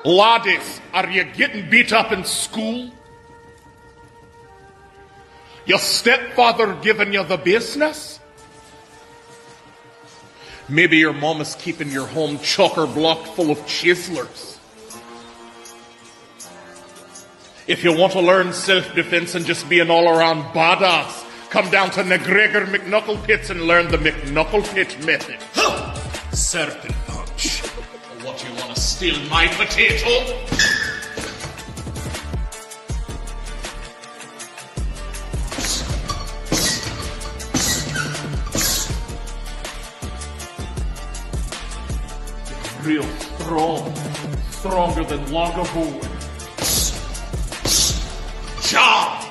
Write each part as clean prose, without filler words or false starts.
Laddies, are you getting beat up in school? Your stepfather giving you the business? Maybe your mom is keeping your home chocker-blocked full of chiselers. If you want to learn self-defense and just be an all-around badass, come down to McGregor McKnucklepits and learn the McKnucklepit method. Certain punch. What, you want to steal my potato? Real strong. Stronger than Longavoo. Job!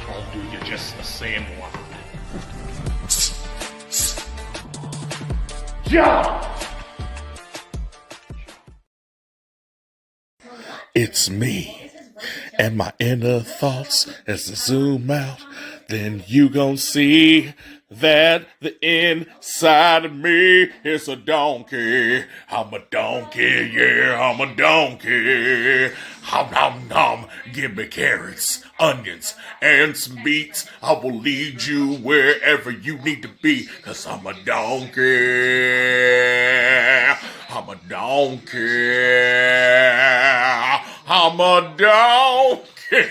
I'll do you just the same one. Job! It's me and my inner thoughts. As I zoom out, then you gon' see that the inside of me is a donkey. I'm a donkey, yeah, I'm a donkey. Hom nom nom, give me carrots, onions, and some beets. I will lead you wherever you need to be, 'cause I'm a donkey. I'm a donkey. I'm a donkey.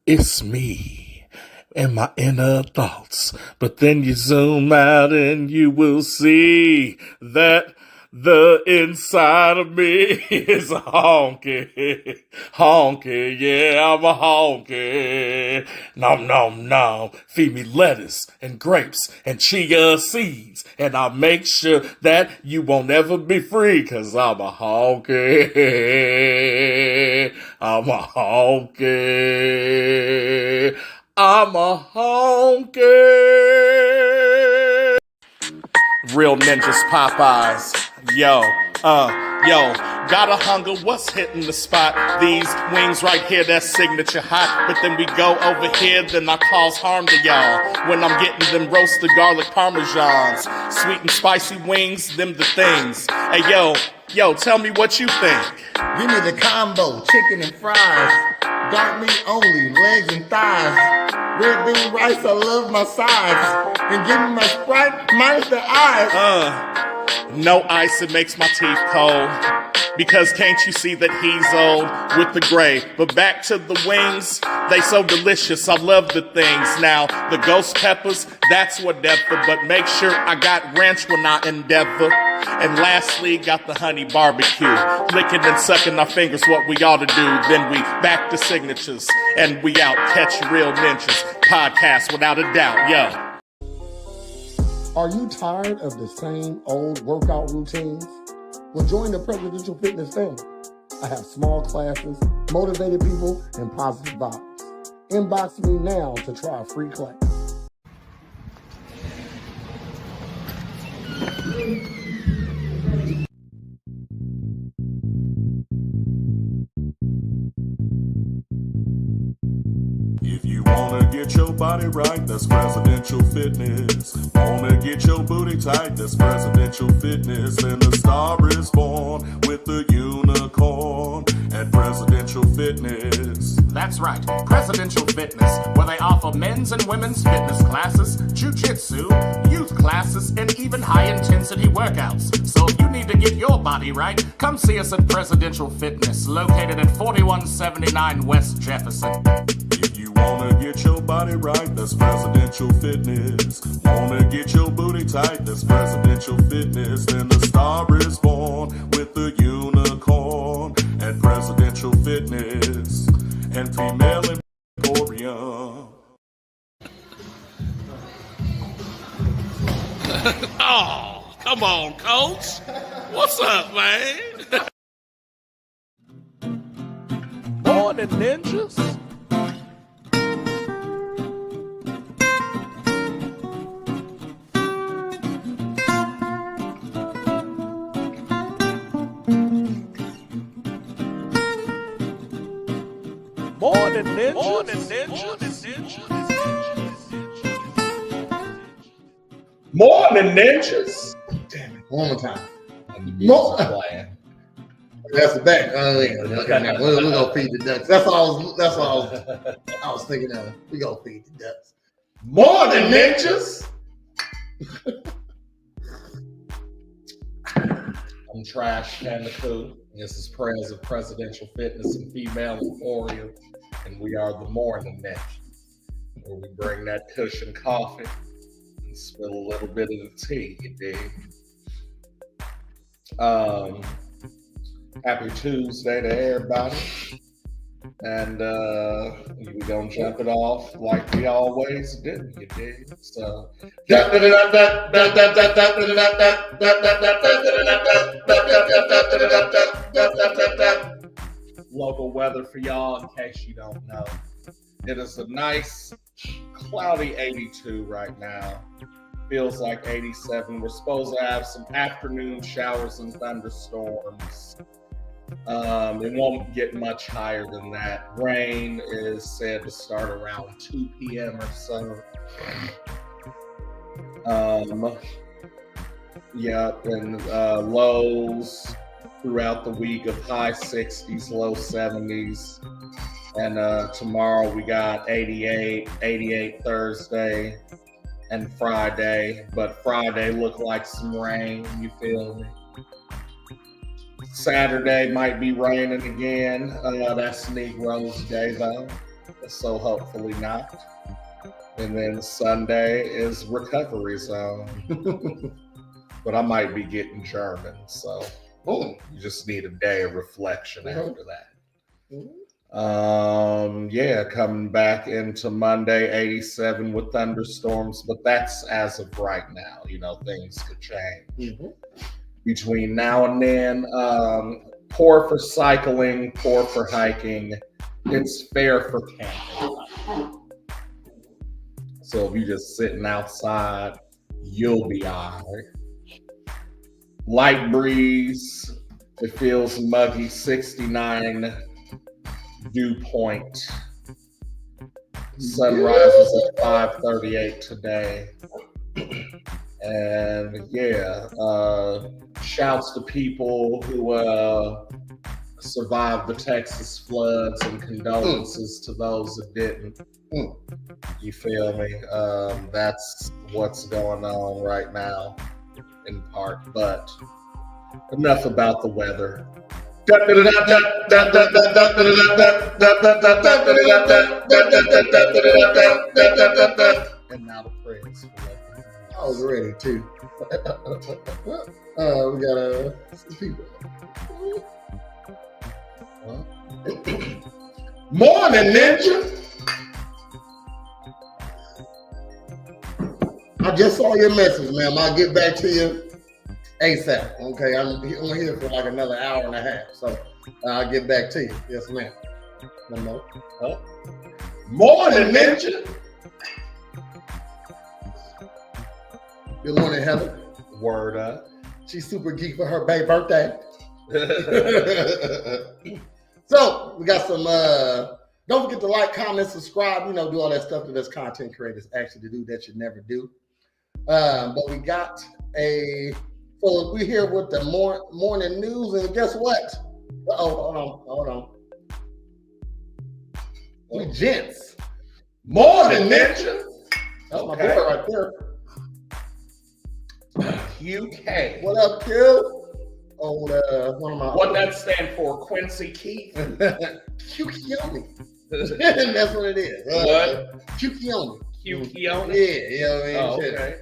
It's me and my inner thoughts. But then you zoom out and you will see that the inside of me is a honky. Honky, yeah, I'm a honky. Nom, nom, nom. Feed me lettuce and grapes and chia seeds. And I'll make sure that you won't ever be free, 'cause I'm a honky. I'm a honky. I'm a honky. Real ninjas, Popeyes. Yo, got a hunger, what's hitting the spot? These wings right here, that's signature hot. But then we go over here, then I cause harm to y'all. When I'm getting them roasted garlic parmesans. Sweet and spicy wings, them the things. Hey, yo, tell me what you think. Give me the combo, chicken and fries. Dark meat only, legs and thighs. Red bean rice, I love my sides. And give me my Sprite minus the eyes. No ice, it makes my teeth cold. Because can't you see that he's old with the gray? But back to the wings, they so delicious, I love the things. Now, the ghost peppers, that's whatever. But make sure I got ranch when I endeavor. And lastly, got the honey barbecue. Licking and sucking our fingers, what we ought to do. Then we back to signatures, and we out. Catch Real Ninjas podcast without a doubt, yo. Are you tired of the same old workout routines? Well, join the Presidential Fitness family. I have small classes, motivated people, and positive vibes. Inbox me now to try a free class. If you wanna get your body right, that's Presidential Fitness. Wanna get your booty tight, that's Presidential Fitness. And the star is born with the unicorn at Presidential Fitness. That's right, Presidential Fitness, where they offer men's and women's fitness classes, jiu-jitsu, youth classes, and even high-intensity workouts. So if you need to get your body right, come see us at Presidential Fitness, located at 4179 West Jefferson. If you wanna get your body right, that's Presidential Fitness. Wanna get your booty tight, that's Presidential Fitness. And the star is born with the unicorn at Presidential Fitness. And female emporium. Oh, come on, coach. What's up, man? Morn'n Ninjas. Morn'n Ninjas. Morn'n Ninjas. Morn'n Ninjas. Damn it. One more time. More. That's the back. We're gonna feed the ducks. That's all I was thinking of. We gonna feed the ducks. Morn'n Ninjas. I'm Trash Candicoot. This is Prayers of Presidential Fitness and Female Euphoria, and we are the Morn'n Ninjas, where we bring that cushion coffee and spill a little bit of the tea, you dig? Happy Tuesday to everybody, and we gonna jump it off like we always do, you dig? So. Local weather for y'all, in case you don't know. It is a nice, cloudy 82 right now. Feels like 87. We're supposed to have some afternoon showers and thunderstorms. It won't get much higher than that. Rain is said to start around 2 p.m. or so. And lows throughout the week of high 60s, low 70s. And tomorrow we got 88 Thursday and Friday. But Friday looked like some rain, you feel me? Saturday might be raining again. That's Negroes Day though, so hopefully not. And then Sunday is recovery zone. But I might be getting German, so you just need a day of reflection after that. Coming back into Monday, 87 with thunderstorms, but that's as of right now. You know, things could change between now and then. Poor for cycling, poor for hiking. It's fair for camping. So if you're just sitting outside, you'll be all right. Light breeze. It feels muggy. 69 dew point. Sun rises at 5:38 today. And shouts to people who survived the Texas floods and condolences to those that didn't. You feel me? That's what's going on right now in part, but enough about the weather. And now the prayers. I was ready too. We got some people. Morn'n Ninja. I just saw your message, ma'am. I'll get back to you ASAP. Okay, I'm here for like another hour and a half, so I'll get back to you. Yes, ma'am. No more. Morn'n Ninja. Good morning, Heather. Word up. She's super geek for her birthday. So we got some. Don't forget to like, comment, subscribe. You know, do all that stuff that us content creators actually do that you never do. But we got so we're here with the morning news, and guess what? Hold on. We gents. Morn'n Ninja. That's my boy right there. QK. What up, Q? One of my. What that stand for? Quincy Keith. Q-Kioni. That's what it is. What? Q-Kioni. Q-Kioni? Yeah, you know what I mean? Oh, okay.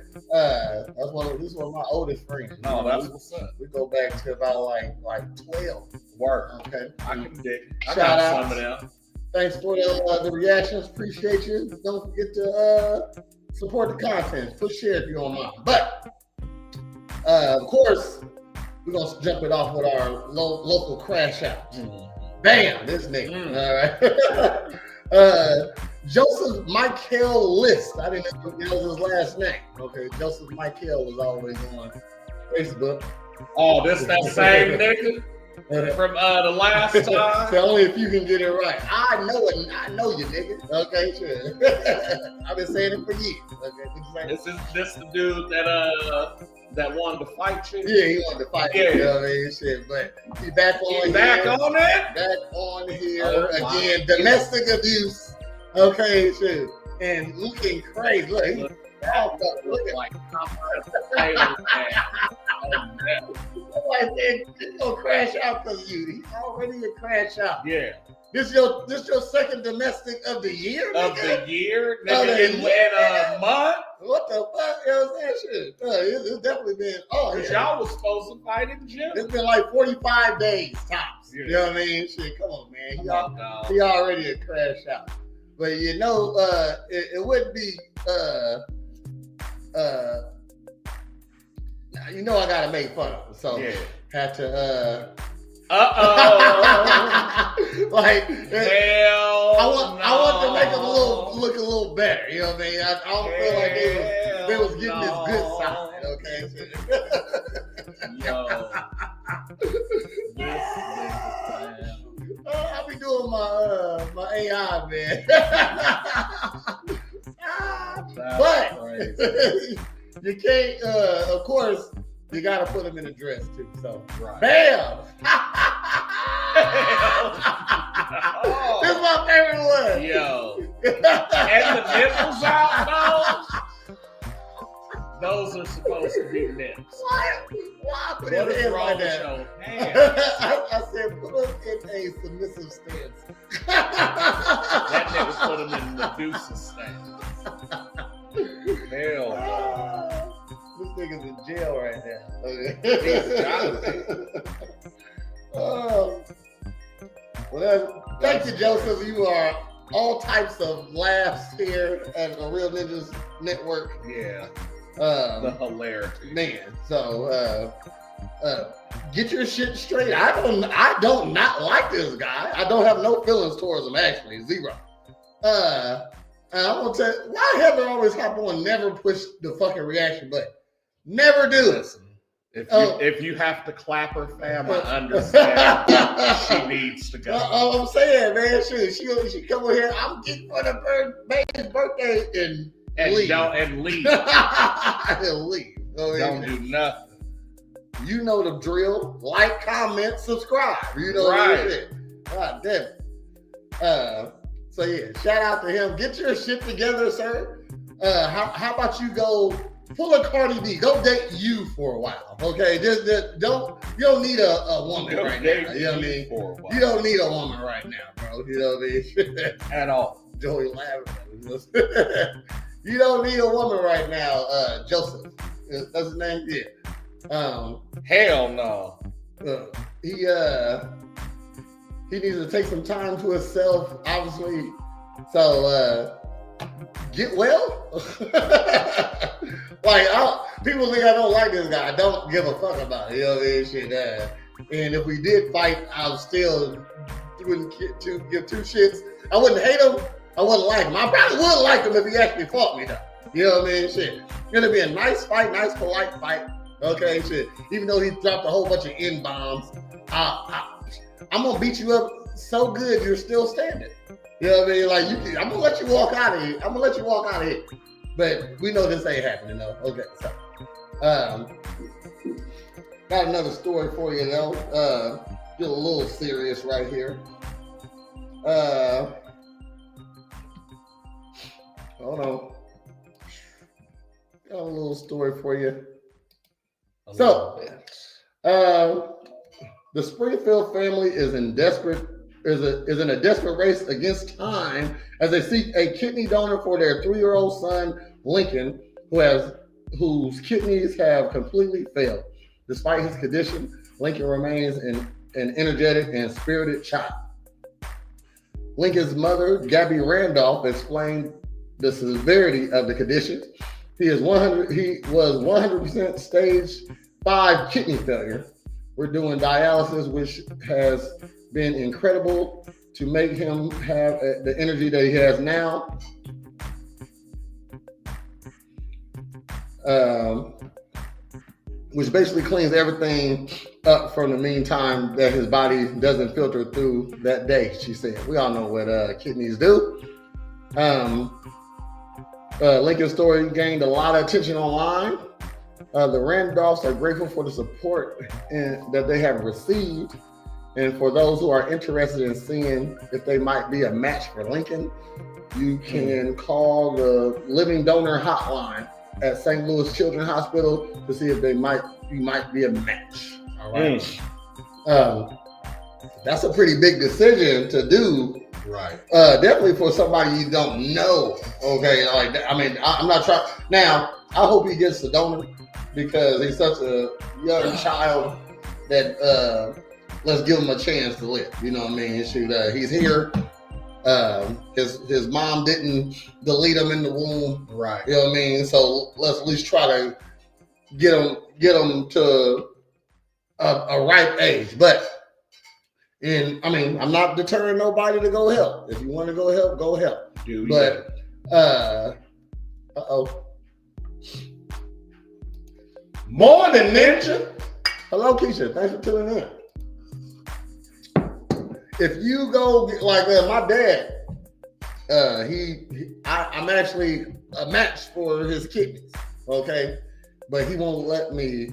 This is one of my oldest friends. Oh, that's what's up. We go back to about like 12. Work. Okay. I can dig it. I Shout got out. some of them. Thanks for the reactions. Appreciate you. Don't forget to support the content. Put share if you don't mind. But of course, we're gonna jump it off with our local crash out. Bam, this nigga. All right. Joseph Michael List. I didn't know that was his last name. Okay, Joseph Michael was always on Facebook. Oh, this that same nigga? From the last time. So only if you can get it right. I know it. I know you, nigga. Okay, sure. I've been saying it for years. Okay, what you saying? This the dude that wanted to fight you? Yeah, he wanted to fight you. You know what I mean? Shit, but he back on here. Back on it? Back on here again. Domestic abuse. Okay, shit. And looking crazy. Look, he look like he's gonna crash out because of you. He's already a crash out. Yeah. This your second domestic of the year? Of nigga? the year? Nigga, in a month? What the fuck? You know what I'm saying? Shit. It's definitely been, y'all was supposed to fight in June. It's been like 45 days tops. Yeah. You know what I mean? Shit, come on, man. Come He already a crash out. But you know, it wouldn't be you know I gotta make fun of him, so had to like hell I want to make him look a little better, you know what I mean? I don't feel like they was getting this good side, okay? Yo. I'll be doing my AI, man. But you can't, of course, you gotta put them in a dress too. So, bam! This is my favorite one. Yo. And the nipples out, those are supposed to be nips. Why put his hands like that? I said put him in a submissive stance. That nigga put him in the Medusa stance. Hell. This nigga's in jail right now. Well, thank you, Joseph. You are all types of laughs here at the Real Ninjas Network. Yeah. The hilarity. Man, so get your shit straight. I don't not like this guy. I don't have no feelings towards him, actually. Zero. I'm gonna tell you, why Heather always hop on, never push the fucking reaction button. Never do it. Listen, if you have to clap her, fam, I understand. She needs to go. I'm saying, man, she come over here. I'm getting for the baby's birthday and leave. And leave. And leave. Don't do nothing. You know the drill. Like, comment, subscribe. You know right. Shit. God damn it. So yeah, shout out to him. Get your shit together, sir. How about you go pull a Cardi B? Go date you for a while, okay? You don't need a woman right now. You know what I mean? You don't need a woman right now, bro. You know what I mean? At all. Joey laughing. You don't need a woman right now, Joseph. That's his name? Yeah. Hell no. He needs to take some time to himself, obviously. So get well. Like people think I don't like this guy. I don't give a fuck about it. You know what I mean? Shit. And if we did fight, I still wouldn't give two shits. I wouldn't hate him. I wouldn't like him. I probably would like him if he actually fought me though. You know what I mean? Shit. It's gonna be a nice fight, nice polite fight. Okay, shit. Even though he dropped a whole bunch of N-bombs, I'm gonna beat you up so good you're still standing. You know what I mean? Like I'm gonna let you walk out of here. But we know this ain't happening though. Okay, so got another story for you though. Get a little serious right here. Hold on. Got a little story for you. So, the Springfield family is in a desperate race against time as they seek a kidney donor for their 3-year-old son, Lincoln, whose kidneys have completely failed. Despite his condition, Lincoln remains an energetic and spirited child. Lincoln's mother, Gabby Randolph, explained the severity of the condition. He was 100% stage 5 kidney failure. We're doing dialysis, which has been incredible to make him have the energy that he has now. which basically cleans everything up from the meantime that his body doesn't filter through that day, she said. We all know what kidneys do. Lincoln's story gained a lot of attention online. The Randolphs are grateful for the support that they have received. And for those who are interested in seeing if they might be a match for Lincoln, you can call the Living Donor Hotline at St. Louis Children's Hospital to see if you might be a match. All right. That's a pretty big decision to do. Right. Definitely for somebody you don't know. Okay. Like, I mean, I'm not trying. Now, I hope he gets the donor because he's such a young child that let's give him a chance to live. You know what I mean? He's here. His mom didn't delete him in the womb. Right. You know what I mean? So let's at least try to get him to a ripe age. But I'm not deterring nobody to go help. If you want to go help, go help. But Morn'n Ninja. Hello, Keisha. Thanks for tuning in. If you go like my dad, I'm actually a match for his kidneys. Okay, but he won't let me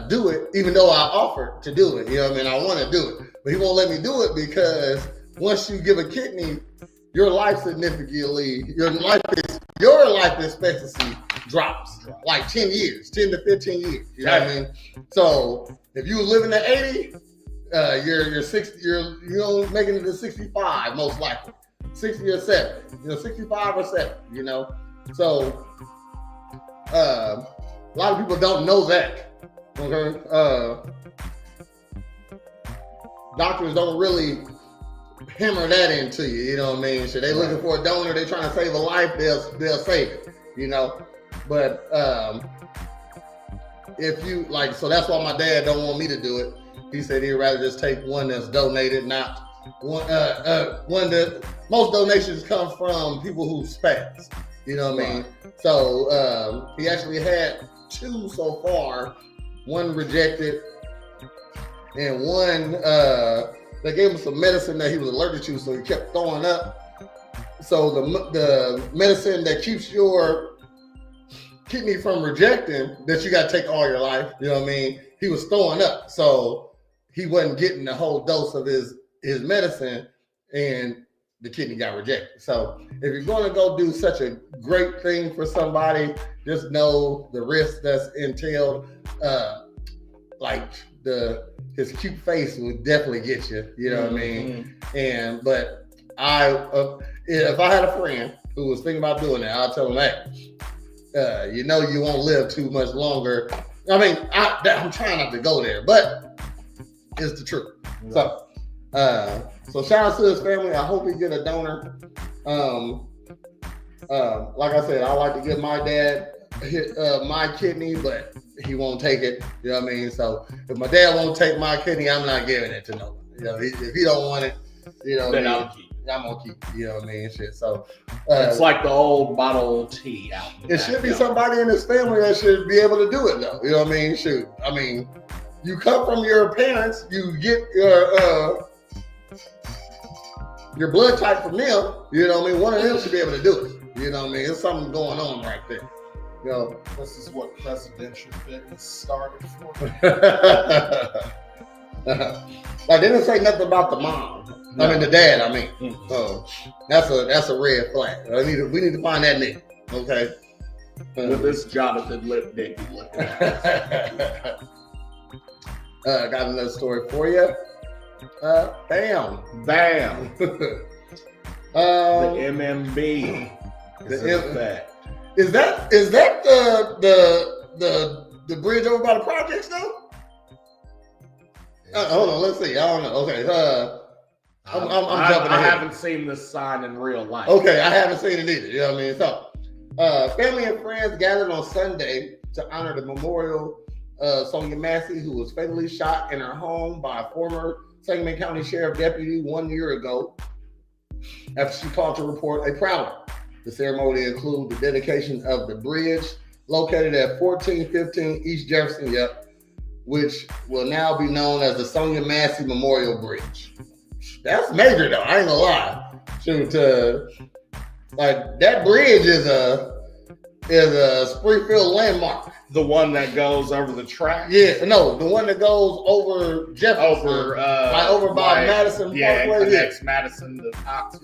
do it, even though I offered to do it. You know what I mean? I want to do it, but he won't let me do it because once you give a kidney, your life expectancy drops like 10 years, 10 to 15 years. You know what I mean? So if you were living to 80, you're 60. You're making it to 65 most likely, 60 or 70. 65 or 70. So a lot of people don't know that. Okay, doctors don't really hammer that into you. You know what I mean? So they looking for a donor. They trying to save a life. They'll save it. But if you like, so that's why my dad don't want me to do it. He said he'd rather just take one that's donated, not one that most donations come from people who spaz. You know what I mean? So he actually had 2 so far. One rejected, and one they gave him some medicine that he was allergic to, so he kept throwing up. So the medicine that keeps your kidney from rejecting, that you got to take all your life, you know what I mean? He was throwing up, so he wasn't getting the whole dose of his medicine, and the kidney got rejected. So if you're going to go do such a great thing for somebody, just know the risk that's entailed. His cute face would definitely get you. You know what I mean? But if I had a friend who was thinking about doing that, I'll tell him, hey, you won't live too much longer. I mean, I'm trying not to go there, but it's the truth. Right. So shout out to his family. I hope he get a donor. Like I said, I like to give my dad my kidney, but he won't take it. You know what I mean? So if my dad won't take my kidney, I'm not giving it to nobody. If he don't want it, then I'll keep it. I'm gonna keep it. You know what I mean? Shit. So it's like the old bottle of tea out. It should be somebody in his family that should be able to do it though. You know what I mean? Shoot. I mean, you come from your parents, you get your blood type from them. You know what I mean? One of them should be able to do it. You know what I mean? There's something going on right there. This is what presidential fitness started for. Like they didn't say nothing about the mom. No. I mean the dad. I mean, so that's a red flag. We need to find that nigga. Okay. With this Jonathan Lipnick. Got another story for you. Bam. The MMB. Is that the bridge over by the projects though? Hold on, let's see. I don't know. Okay, I'm jumping ahead. I haven't seen this sign in real life. Okay, I haven't seen it either. You know what I mean? So, family and friends gathered on Sunday to honor the memorial Sonia Massey, who was fatally shot in her home by a former Sangamon County Sheriff deputy 1 year ago after she called to report a prowler. The ceremony included the dedication of the bridge, located at 1415 East Jefferson, which will now be known as the Sonia Massey Memorial Bridge. That's major though, I ain't gonna lie. Shoot, like that bridge is a Springfield landmark. The one that goes over the track? Yeah, no, the one that goes over Jefferson. Over by Madison Parkway. Yeah, it connects Madison to Oxford.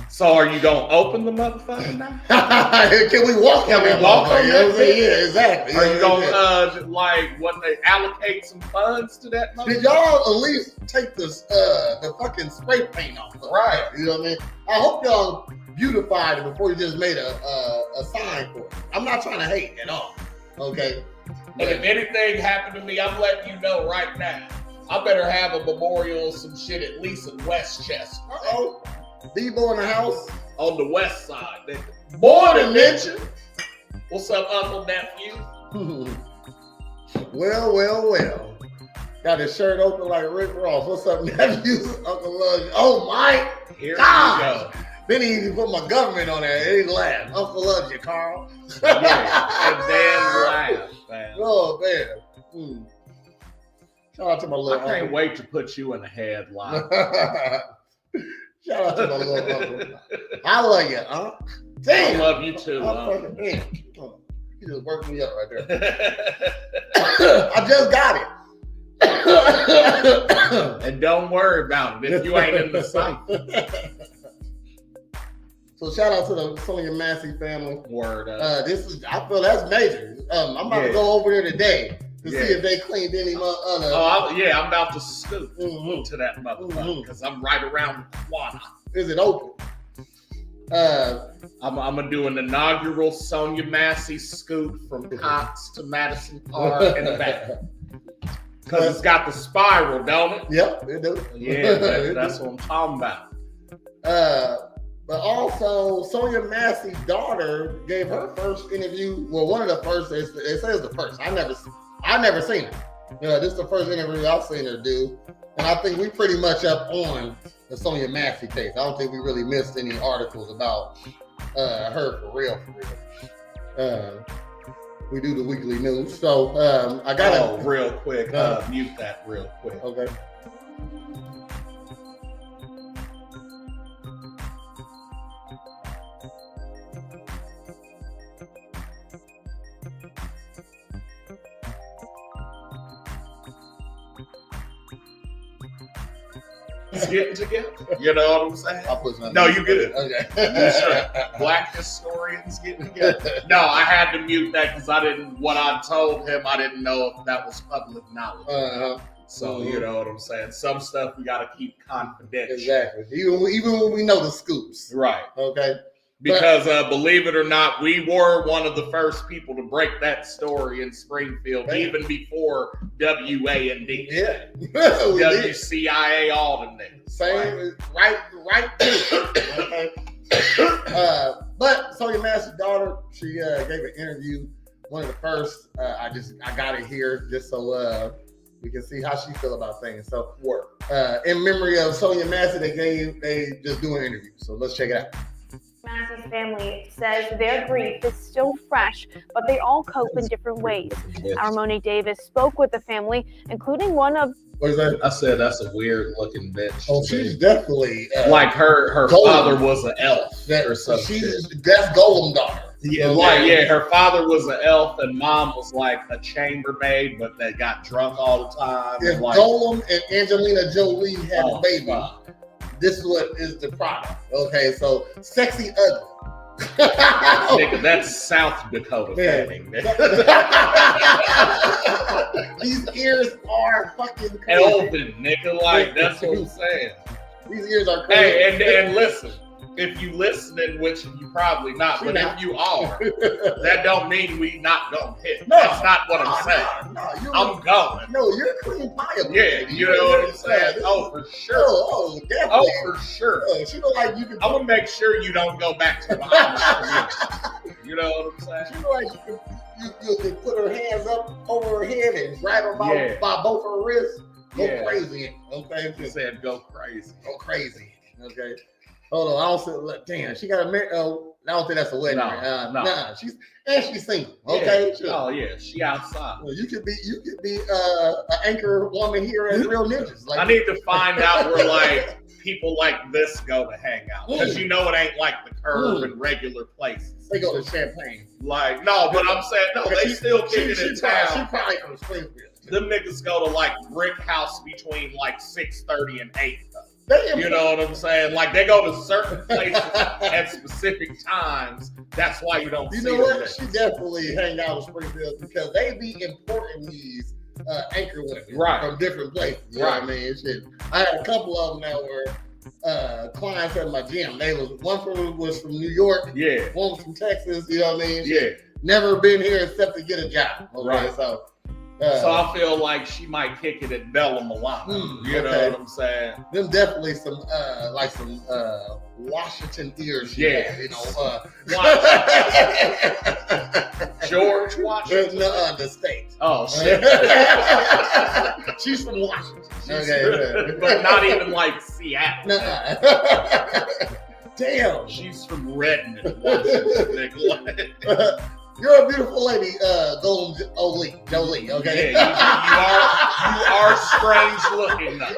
So are you gonna open the motherfucker now? Can we walk? Can we walk on that? Yeah, exactly. Are you gonna what they allocate some funds to that motherfucker? Did y'all at least take the fucking spray paint off? Right. You know what I mean? I hope y'all beautified it before you just made a sign for it. I'm not trying to hate at all. Okay. But if anything happened to me, I'm letting you know right now. I better have a memorial, some shit at least in Westchester. Uh-oh. Debo in the house? On the west side, nigga. Morn'n Ninjas. What's up, Uncle Nephew? Well. Got his shirt open like Rick Ross. What's up, nephew? Uncle Love you. Oh my Here God. we go. Then he even put my government on there. And he laughed. Uncle loves you, Carl. Yeah, and then laugh, man. Oh, man. Shout out to my little I can't uncle. wait to put you in a headlock. Shout out to my little uncle. I love you, huh? I Damn. love you too, Damn. You just worked me up right there. I just got it. And don't worry about it if you ain't in the site. So shout out to the Sonia Massey family. Word up. I feel that's major. I'm about to go over there today to see if they cleaned any other. I'm about to scoot to that motherfucker because I'm right around the corner. Is it open? I'm gonna do an inaugural Sonia Massey scoot from Cox to Madison Park in the back. Because it's got the spiral, don't it? Yep, it do. Yeah, that's what I'm talking about. But also, Sonia Massey's daughter gave her first interview. Well, one of the first. It says the first. I never seen it. This is the first interview I've seen her do, and I think we pretty much up on the Sonia Massey case. I don't think we really missed any articles about her for real. We do the weekly news, so I gotta real quick. Mute that real quick. Okay. Getting together, you know what I'm saying? I'll put No, you good. Okay. Sure. Black historians getting together. No, I had to mute that because what I told him, I didn't know if that was public knowledge. So you know what I'm saying? Some stuff we got to keep confidential. Exactly. Even when we know the scoops. Right. Okay. Because believe it or not, we were one of the first people to break that story in Springfield, even before WAND. Yeah. WCIA, all them niggas. Same, right. Okay. But Sonia Massey's daughter, she gave an interview, one of the first. I got it here just so we can see how she feel about things. So, in memory of Sonia Massey, they just do an interview. So let's check it out. Massey's family says their grief is still fresh, but they all cope in different ways. Our Moni Davis spoke with the family, including one of. What is that? I said that's a weird looking bitch. Oh, she's definitely like her father was an elf or something. That's Golem daughter. Yeah, her father was an elf and mom was like a chambermaid, but they got drunk all the time. If Golem and Angelina Jolie had a baby. This is what is the product. Okay, so sexy ugly. Nigga, that's South Dakota fanning. These ears are fucking crazy. Elven, nigga, like that's what I'm saying. These ears are crazy. Hey, and listen, if you listening, which you probably not, but if you are, that don't mean we not gonna hit. No, that's not what I'm saying. No, I'm going. No, you're clean pliable. Yeah, you know what I'm saying? Oh, for sure. Oh, definitely. Oh, for sure. She look like you can. I'm gonna make sure you don't go back to the Amish. You know what I'm saying? She look like you can put her hands up over her head and grab her by both her wrists. Go crazy. Okay. She said go crazy. Go crazy. Okay. Hold on, I don't see. Damn, she got a married. Oh, I don't think that's a wedding. No, ring. no. Nah, she's single. Okay, Yeah. sure. Oh yeah, she outside. Well, you could be an anchor woman here at Real Ninjas. Like, I need to find out where like people like this go to hang out, because you know it ain't like the Curve and regular places. they go to Champagne. Like no, but I'm saying no, they still kick it in She town. probably from Springfield. Them niggas go to like Brick House between like 6:30 and 8. They You know what I'm saying? Like they go to certain places at specific times. That's why you don't. You see know what? them. She definitely hang out in Springfield because they be importing these anchor women from different places. You know what I mean? Shit. I had a couple of them that were clients at my gym. One was from New York. Yeah. One was from Texas. You know what I mean? Yeah. Never been here except to get a job. Okay? Right. So I feel like she might kick it at Bella Milano. You know what I'm saying? Them definitely some Washington ears. Yeah. You know. George Washington. No, the state. Oh shit. She's from Washington. But not even like Seattle. Damn. She's from Redmond, Washington. You're a beautiful lady, Golden Jolie, okay? Yeah, you are strange looking though.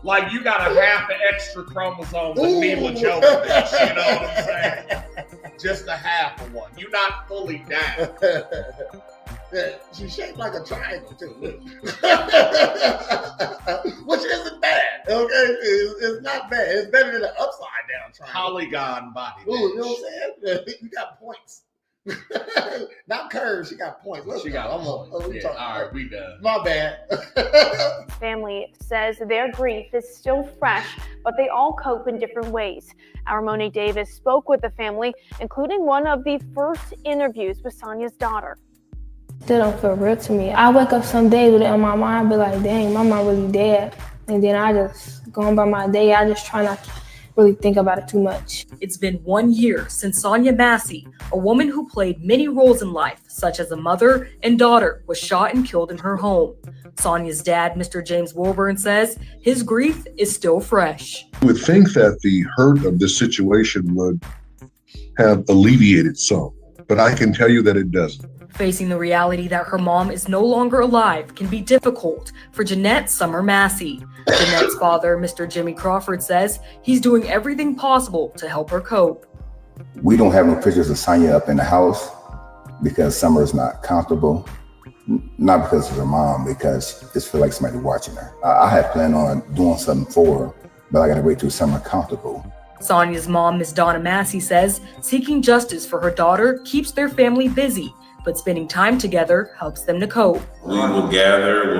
Like you got a half an extra chromosome with Mila Jovovich, you know what I'm saying? Just a half of one. You're not fully down. She's shaped like a triangle too, which isn't bad. Okay, it's not bad. It's better than an upside down triangle. Polygon body. Ooh, you know what I'm saying? You got points. Not curves. She got points. Let's She go. got all right, we done. My bad. Family says their grief is still fresh, but they all cope in different ways. Our Morn'n Davis spoke with the family, including one of the first interviews with Sonya's daughter. Still don't feel real to me. I wake up some days with it on my mind, be like, dang, my mom really dead. And then I just go on by my day. I just try not to really think about it too much. It's been 1 year since Sonya Massey, a woman who played many roles in life, such as a mother and daughter, was shot and killed in her home. Sonya's dad, Mr. James Wilburn, says his grief is still fresh. You would think that the hurt of this situation would have alleviated some, but I can tell you that it doesn't. Facing the reality that her mom is no longer alive can be difficult for Jeanette Summer Massey. Jeanette's father, Mr. Jimmy Crawford, says he's doing everything possible to help her cope. We don't have no pictures of Sonya up in the house because Summer's not comfortable. Not because of her mom, because it just feel like somebody watching her. I had planned on doing something for her, but I gotta wait till Summer comfortable. Sonya's mom, Ms. Donna Massey, says seeking justice for her daughter keeps their family busy, but spending time together helps them to cope. We will gather,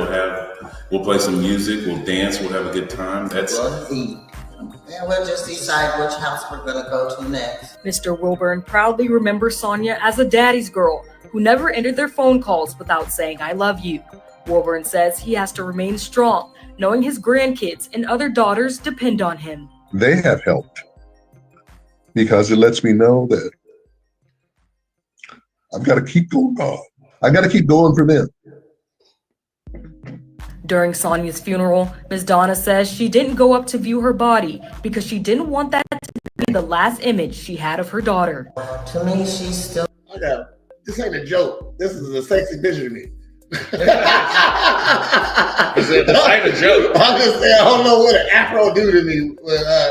we'll play some music, we'll dance, we'll have a good time. We'll eat. And we'll just decide which house we're gonna go to next. Mr. Wilburn proudly remembers Sonya as a daddy's girl who never ended their phone calls without saying, "I love you." Wilburn says he has to remain strong, knowing his grandkids and other daughters depend on him. They have helped because it lets me know that I've got to keep going on. I got to keep going for them. During Sonya's funeral, Ms. Donna says she didn't go up to view her body because she didn't want that to be the last image she had of her daughter. To me, she's still... This ain't a joke. This is a sexy picture of me. This ain't a joke. I'm just saying, I don't know what an afro do to me.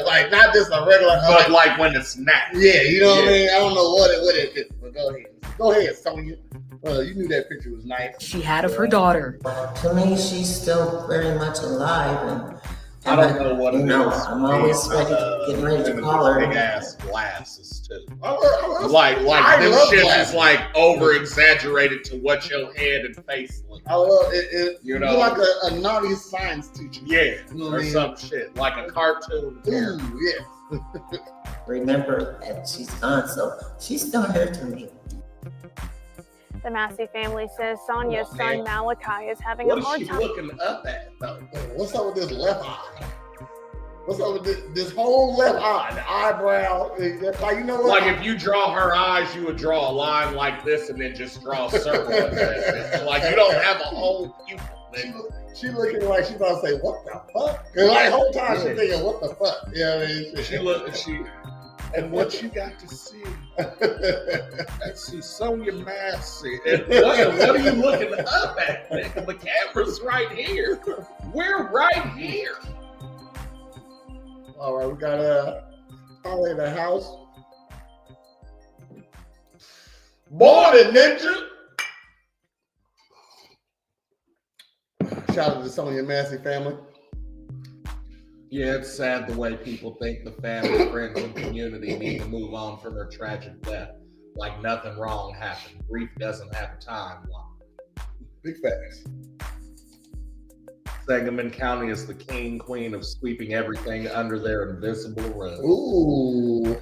Like, not just a regular... But like when it's snapped. Yeah, you know what I mean? I don't know what it is, but go ahead. Go ahead, Sonya. You knew that picture was nice. She had of her daughter. To me, she's still very much alive. And I don't know what it is. I'm always getting ready to call her. Big ass glasses too. I Like them love shit glasses. is like over exaggerated to what your head and face look. I love it. You You're know, like a naughty science teacher. Yeah, You know what or I mean? some shit like a cartoon. Ooh, yes. Remember that she's gone, so she's still here to me. The Massey family says Sonya's son Malachi is having What a hard is she time. looking up at though? What's up with this left eye? What's up with this whole left eye? The eyebrow. Like, you know what? Like if you draw her eyes, you would draw a line like this and then just draw a circle. Like you don't have a whole pupil. She looking like she about to say, what the fuck? Cause like the whole time she thinking, what the fuck? You know what I mean? And what you got to see? I see Sonya Massey. And what are you looking up at? Nigga? The camera's right here. We're right here. All right, we got Holly in the house. Morn'n Ninja. Shout out to Sonya Massey family. Yeah, it's sad the way people think the family, friends, and community need to move on from her tragic death. Like nothing wrong happened. Grief doesn't have a timeline. Big facts. Sangamon County is the king, queen of sweeping everything under their invisible rug. Ooh.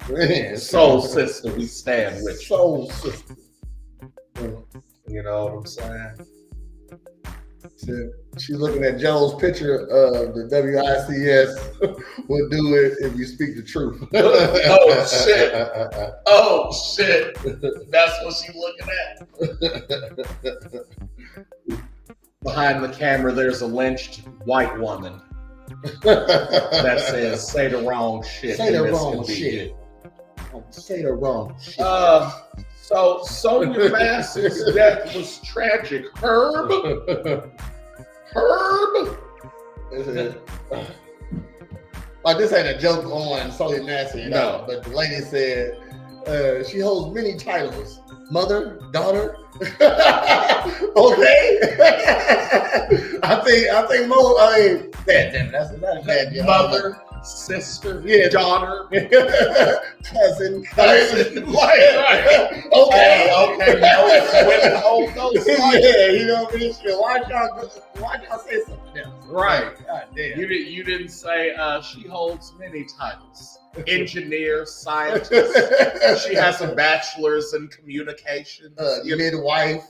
Man, soul sister, we stand with you. Soul sister. You know what I'm saying? She's looking at Joe's picture of the WICS. Will do it if you speak the truth. Oh shit! Oh shit! That's what she's looking at. Behind the camera, there's a lynched white woman that says, "Say the wrong shit." Say the wrong shit. Say the wrong shit. So Sonya Massey's death was tragic. Herb. Like this ain't a joke on Sonya Massey, no. But the lady said she holds many titles: mother, daughter. Okay. I think more. I mean, that's not a bad job. Mother, sister, daughter, cousin. Right. Okay. Women hold those titles. Yeah, you know what I mean? Why y'all say something else? Right. God damn. You didn't say she holds many titles. Engineer, scientist. She has a bachelor's in communication. Midwife.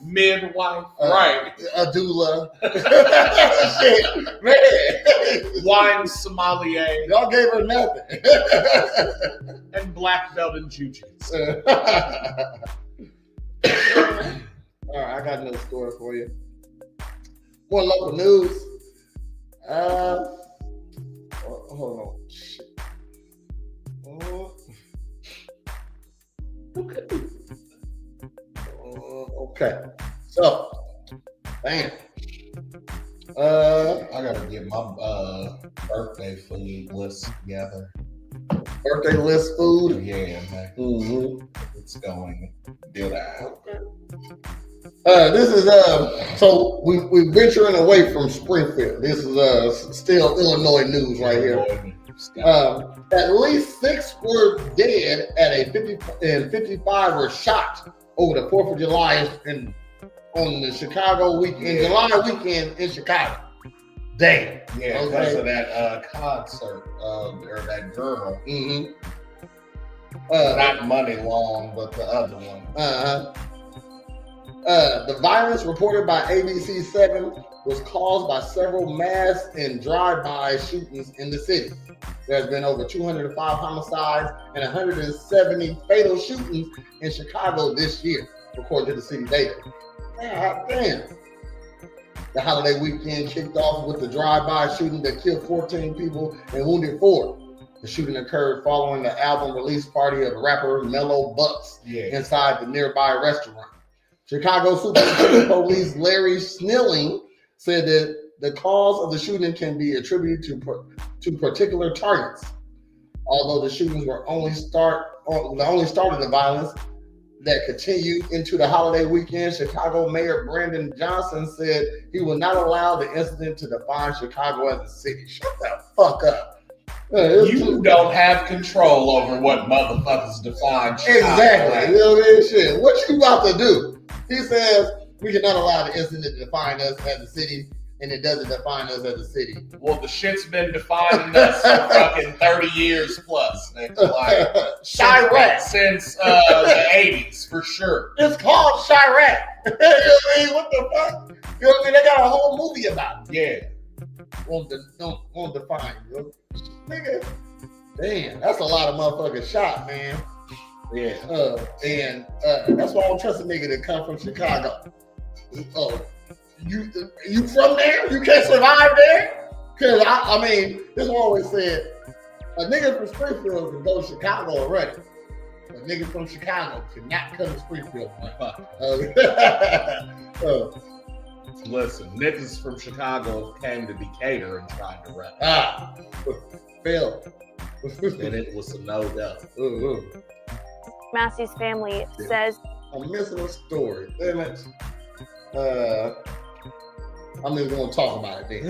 Right. A doula. Shit, man. Wine sommelier. Y'all gave her nothing. And black belt in jiu-jitsu. All right, I got another story for you. More local news. Hold on. Shit. Okay. So, bam. I gotta get my birthday food list together. Birthday list food? Yeah, man. Mm-hmm. It's going down. This is so we're venturing away from Springfield. This is still Illinois news right here. At least 6 were dead and 55 were shot over the 4th of July on the Chicago weekend, July weekend in Chicago. Damn. Yeah, because of that concert or that girl. Mm-hmm. Not Money Long, but the other one. The violence reported by ABC 7 was caused by several mass and drive-by shootings in the city. There's been over 205 homicides and 170 fatal shootings in Chicago this year, according to the city data. God damn. The holiday weekend kicked off with the drive-by shooting that killed 14 people and wounded 4. The shooting occurred following the album release party of rapper Mellow Bucks inside the nearby restaurant. Chicago Superintendent Police Larry Snelling said that the cause of the shooting can be attributed to particular targets. Although the shootings were the only start of the violence that continued into the holiday weekend, Chicago Mayor Brandon Johnson said he will not allow the incident to define Chicago as a city. Shut the fuck up. You don't have control over what motherfuckers define Chicago. Exactly. You know what I mean? Shit. What you about to do? He says we cannot allow the incident to define us as a city, and it doesn't define us as a city. Well, the shit's been defining us for fucking 30 years plus. Like, Chirac. Since the 80s, for sure. It's called Chirac. You know what I mean? What the fuck? You know what I mean? They got a whole movie about it. Yeah. Won't define you. Nigga. Damn, that's a lot of motherfucking shot, man. Yeah. And that's why I don't trust a nigga that come from Chicago. Oh, you from there? You can't survive there? Because I mean, this one always said a nigga from Springfield can go to Chicago already. A nigga from Chicago cannot come to Springfield. Listen, niggas from Chicago came to Decatur and tried to rap. Failed. And it was a no-go. Massey's family says I'm missing a story. Damn it. I'm just gonna talk about it then.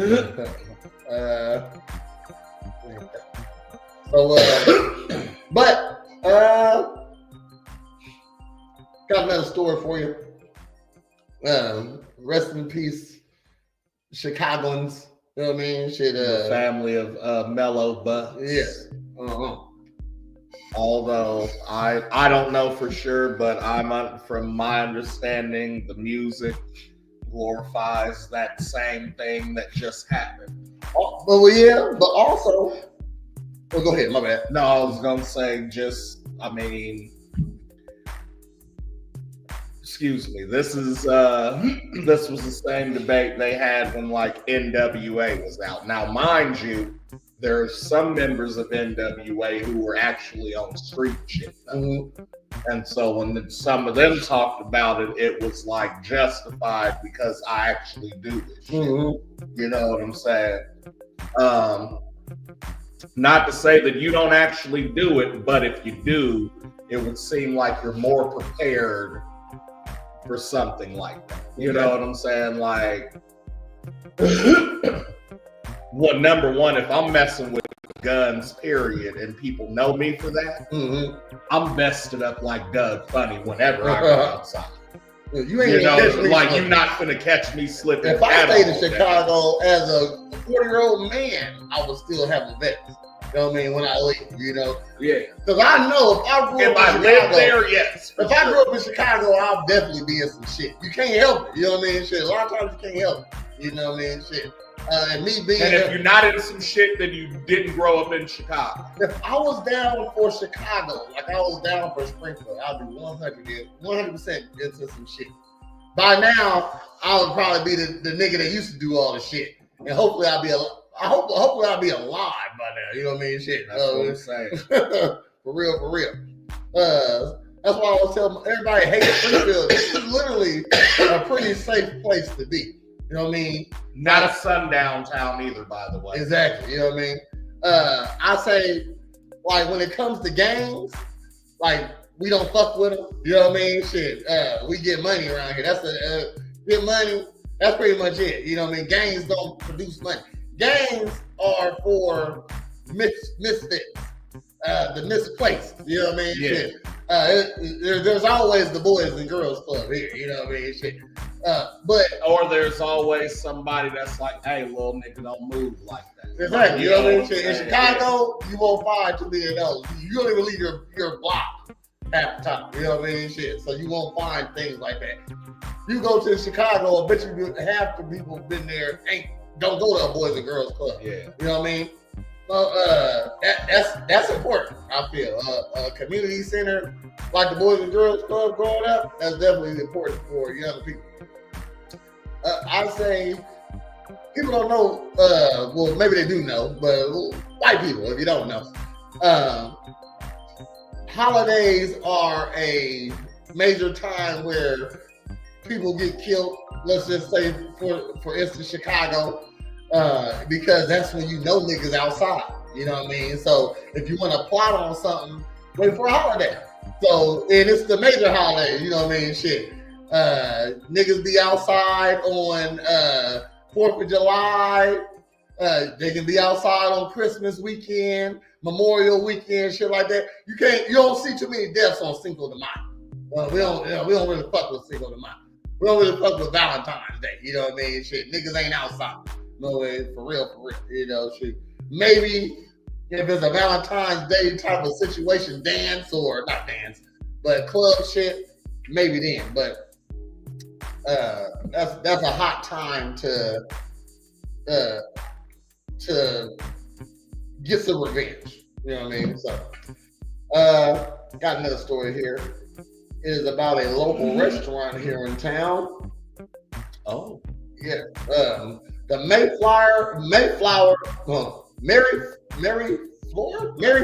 Got another story for you. Rest in peace, Chicagoans. You know what I mean? Shit. The family of Mellow Bucks. Yeah. Although I don't know for sure, but from my understanding, the music glorifies that same thing that just happened. Well, yeah, but also, go ahead. My bad. No, I was gonna say excuse me. This was the same debate they had when like NWA was out. Now, mind you, there's some members of NWA who were actually on street shit. And so when some of them talked about it, it was like justified because I actually do this shit. You know what I'm saying? Not to say that you don't actually do it, but if you do, it would seem like you're more prepared for something like that. You know what I'm saying? Like, well, number one, if I'm messing with guns, period, and people know me for that, I'm vested up like Doug Funny whenever I go outside. You ain't you're not gonna catch me slipping. If I stayed in Chicago as a 40-year-old man, I would still have a vest. You know what I mean? When I leave, you know? Yeah. Because I know if I grew up in Chicago, lived there, yes. If I grew up in Chicago, I'll definitely be in some shit. You can't help it. You know what I mean? Shit. A lot of times you can't help it. You know what I mean? Shit. And me being. And if you're not in some shit, then you didn't grow up in Chicago. If I was down for Chicago, like I was down for Springfield, I'd be 100% into some shit. By now, I would probably be the nigga that used to do all the shit, and hopefully hopefully I'll be alive by now. You know what I mean? Shit. That's what I'm saying. For real. That's why I was telling everybody, hey, Springfield, this is literally a pretty safe place to be. You know what I mean? Not a sundown town either, by the way. Exactly. You know what I mean? I say, like, when it comes to gangs, like, we don't fuck with them. You know what I mean? Shit. We get money around here. That's get money. That's pretty much it. You know what I mean? Gangs don't produce money. Gangs are for misfits, the misplaced. You know what I mean? Yeah. Shit. There's always the Boys and Girls Club here. You know what I mean? Shit. Or there's always somebody that's like, hey, little nigga, don't move like that. Exactly. You know what I mean? Shit. In Chicago, you won't find too many of those. You don't even leave your block half the time. You know what I mean? Shit. So you won't find things like that. You go to Chicago, I bet you half the people been there don't go to a Boys and Girls Club. Yeah. You know what I mean? So that's important, I feel. A community center like the Boys and Girls Club growing up, that's definitely important for young people. I say people don't know, well, maybe they do know, but white people, if you don't know, holidays are a major time where people get killed. Let's just say, for instance, Chicago, because that's when you know niggas outside. You know what I mean? So if you want to plot on something, wait for a holiday. So, and it's the major holiday. You know what I mean? Shit. Niggas be outside on 4th of July. They can be outside on Christmas weekend, Memorial weekend, shit like that. You don't see too many deaths on Cinco de Mayo. We don't really fuck with Cinco de Mayo. We don't really fuck with Valentine's Day. You know what I mean? Shit, niggas ain't outside. No way, for real. You know, shit. Maybe if it's a Valentine's Day type of situation, dance or not dance, but club shit, maybe then. But that's a hot time to get some revenge. You know what I mean? So Got another story here. It is about a local restaurant here in town. Oh, yeah. The Mayflower, Mary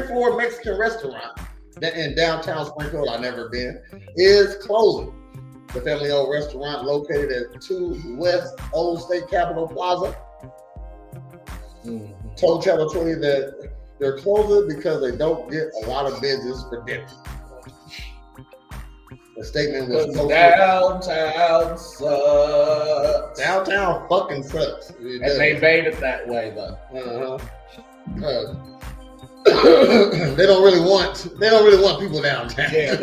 Floor Mexican restaurant in downtown Springfield, I've never been, is closing. The family-owned restaurant located at 2 West Old State Capitol Plaza told Channel 20 that they're closing because they don't get a lot of business for dinner. The statement was downtown sucks. Downtown fucking sucks. And they made it that way though. They don't really want people downtown. Yeah.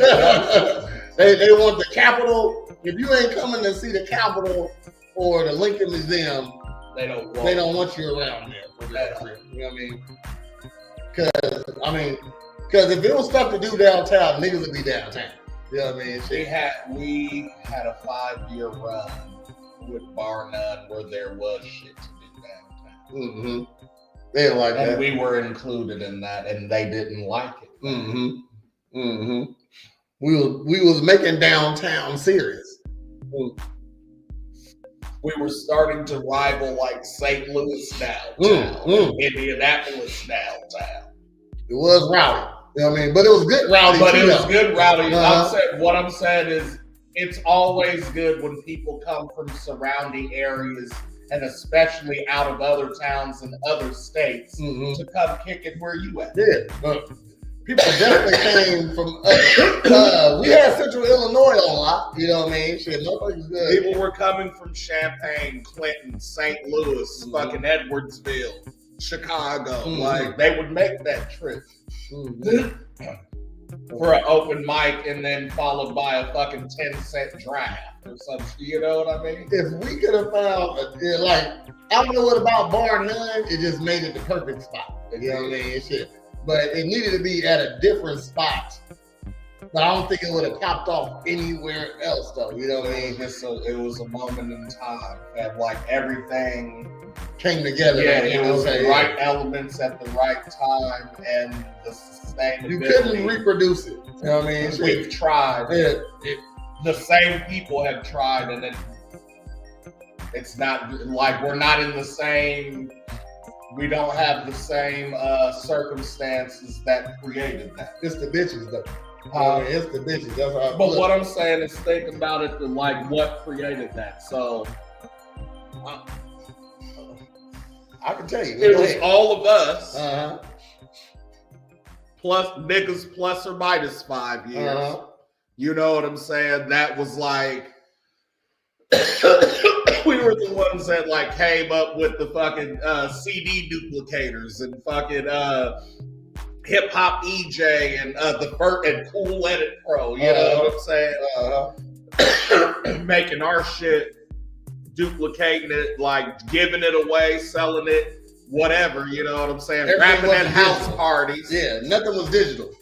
They want the Capitol. If you ain't coming to see the Capitol or the Lincoln Museum, they don't want you around there for that trip. You know what I mean? Because if it was stuff to do downtown, niggas would be downtown. You know what I mean? We had a 5-year run with Bar None where there was shit to do downtown. Mm-hmm. They didn't like that. And we were included in that, and they didn't like it. Mm-hmm. Mm-hmm. We was making downtown serious. We were starting to rival like St. Louis downtown, Indianapolis downtown. It was rowdy. You know what I mean? But it was good rowdy. What I'm saying is it's always good when people come from surrounding areas and especially out of other towns and other states to come kick it where you at. Yeah. People definitely came from we had Central Illinois on lock, you know what I mean? Shit, nobody's good. People were coming from Champaign, Clinton, St. Louis, fucking Edwardsville, Chicago. Like they would make that trip for an open mic and then followed by a fucking 10-cent draft or something. You know what I mean? If we could have found I don't know what about Bar None, it just made it the perfect spot. You know what I mean? Shit. But it needed to be at a different spot. But I don't think it would have popped off anywhere else, though. You know what I mean? It was a moment in time that everything came together. Yeah, it was the right elements at the right time and the sustainability. You couldn't reproduce it. You know what I mean? We've tried. The same people have tried, and it's not like we're not in the same. We don't have the same circumstances that created that. It's the bitches, though. It's the bitches. That's how. But what I'm saying is, think about it. What created that? So I can tell you, it was all of us, plus niggas, plus or minus 5 years. You know what I'm saying? That was like. We were the ones that came up with the fucking CD duplicators and fucking Hip Hop EJ and and Cool Edit Pro. You know what I'm saying? Making our shit, duplicating it, giving it away, selling it, whatever. You know what I'm saying? Rapping at house parties. Yeah, nothing was digital.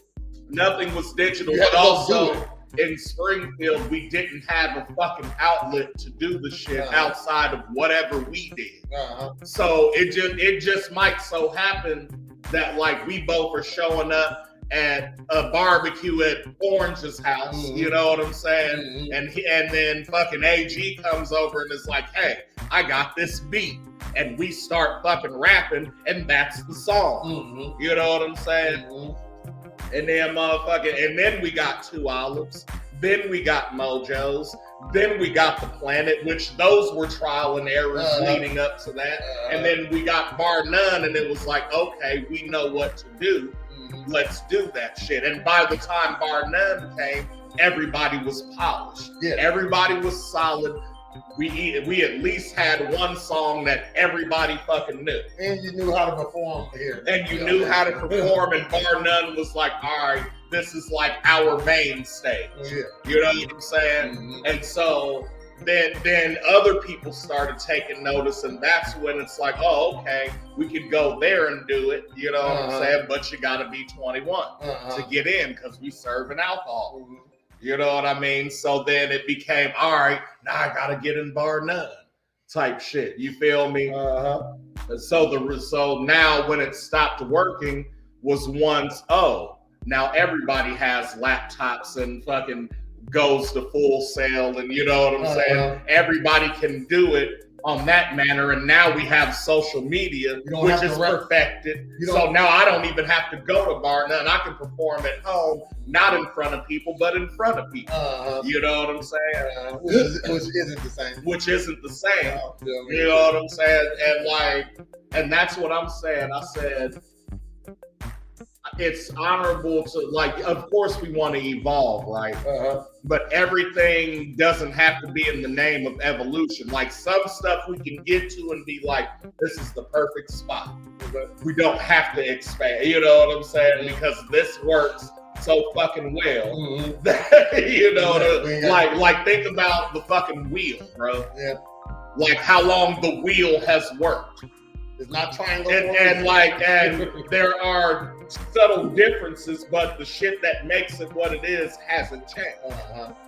Nothing was digital, but also. In Springfield, we didn't have a fucking outlet to do the shit outside of whatever we did. So it just might so happen that we both are showing up at a barbecue at Orange's house. You know what I'm saying? And then fucking AG comes over and is like, "Hey, I got this beat," and we start fucking rapping, and that's the song. You know what I'm saying? And then and then we got 2 Olives, then we got Mojos, then we got The Planet, which those were trial and errors leading up to that. And then we got Bar None, and it was like, okay, we know what to do. Let's do that shit. And by the time Bar None came, everybody was polished. Yeah. Everybody was solid. We at least had one song that everybody fucking knew. And you knew how to perform here. And you knew how to perform, and Bar None was like, all right, this is our main stage. Yeah. You know what I'm saying? And so then other people started taking notice, and that's when it's like, oh, okay, we could go there and do it. You know what I'm saying? But you got to be 21 to get in because we serving alcohol. You know what I mean? So then it became, all right, now I got to get in Bar None type shit. You feel me? So now when it stopped working was once, now everybody has laptops and fucking goes to Full Sail, and you know what I'm saying? Everybody can do it on that manner, and now we have social media, which is perfected. So now I don't even have to go to bar none. I can perform at home, not in front of people, but in front of people. You know what I'm saying? Which isn't the same. Which isn't the same. You know what I'm saying? And that's what I'm saying. I said, it's honorable to, like, of course we want to evolve, right? But everything doesn't have to be in the name of evolution. Like, some stuff we can get to and be like, this is the perfect spot. We don't have to expand, you know what I'm saying? Because this works so fucking well. You know, like think about the fucking wheel, bro. Like how long the wheel has worked. It's not triangle. And there are subtle differences, but the shit that makes it what it is hasn't changed.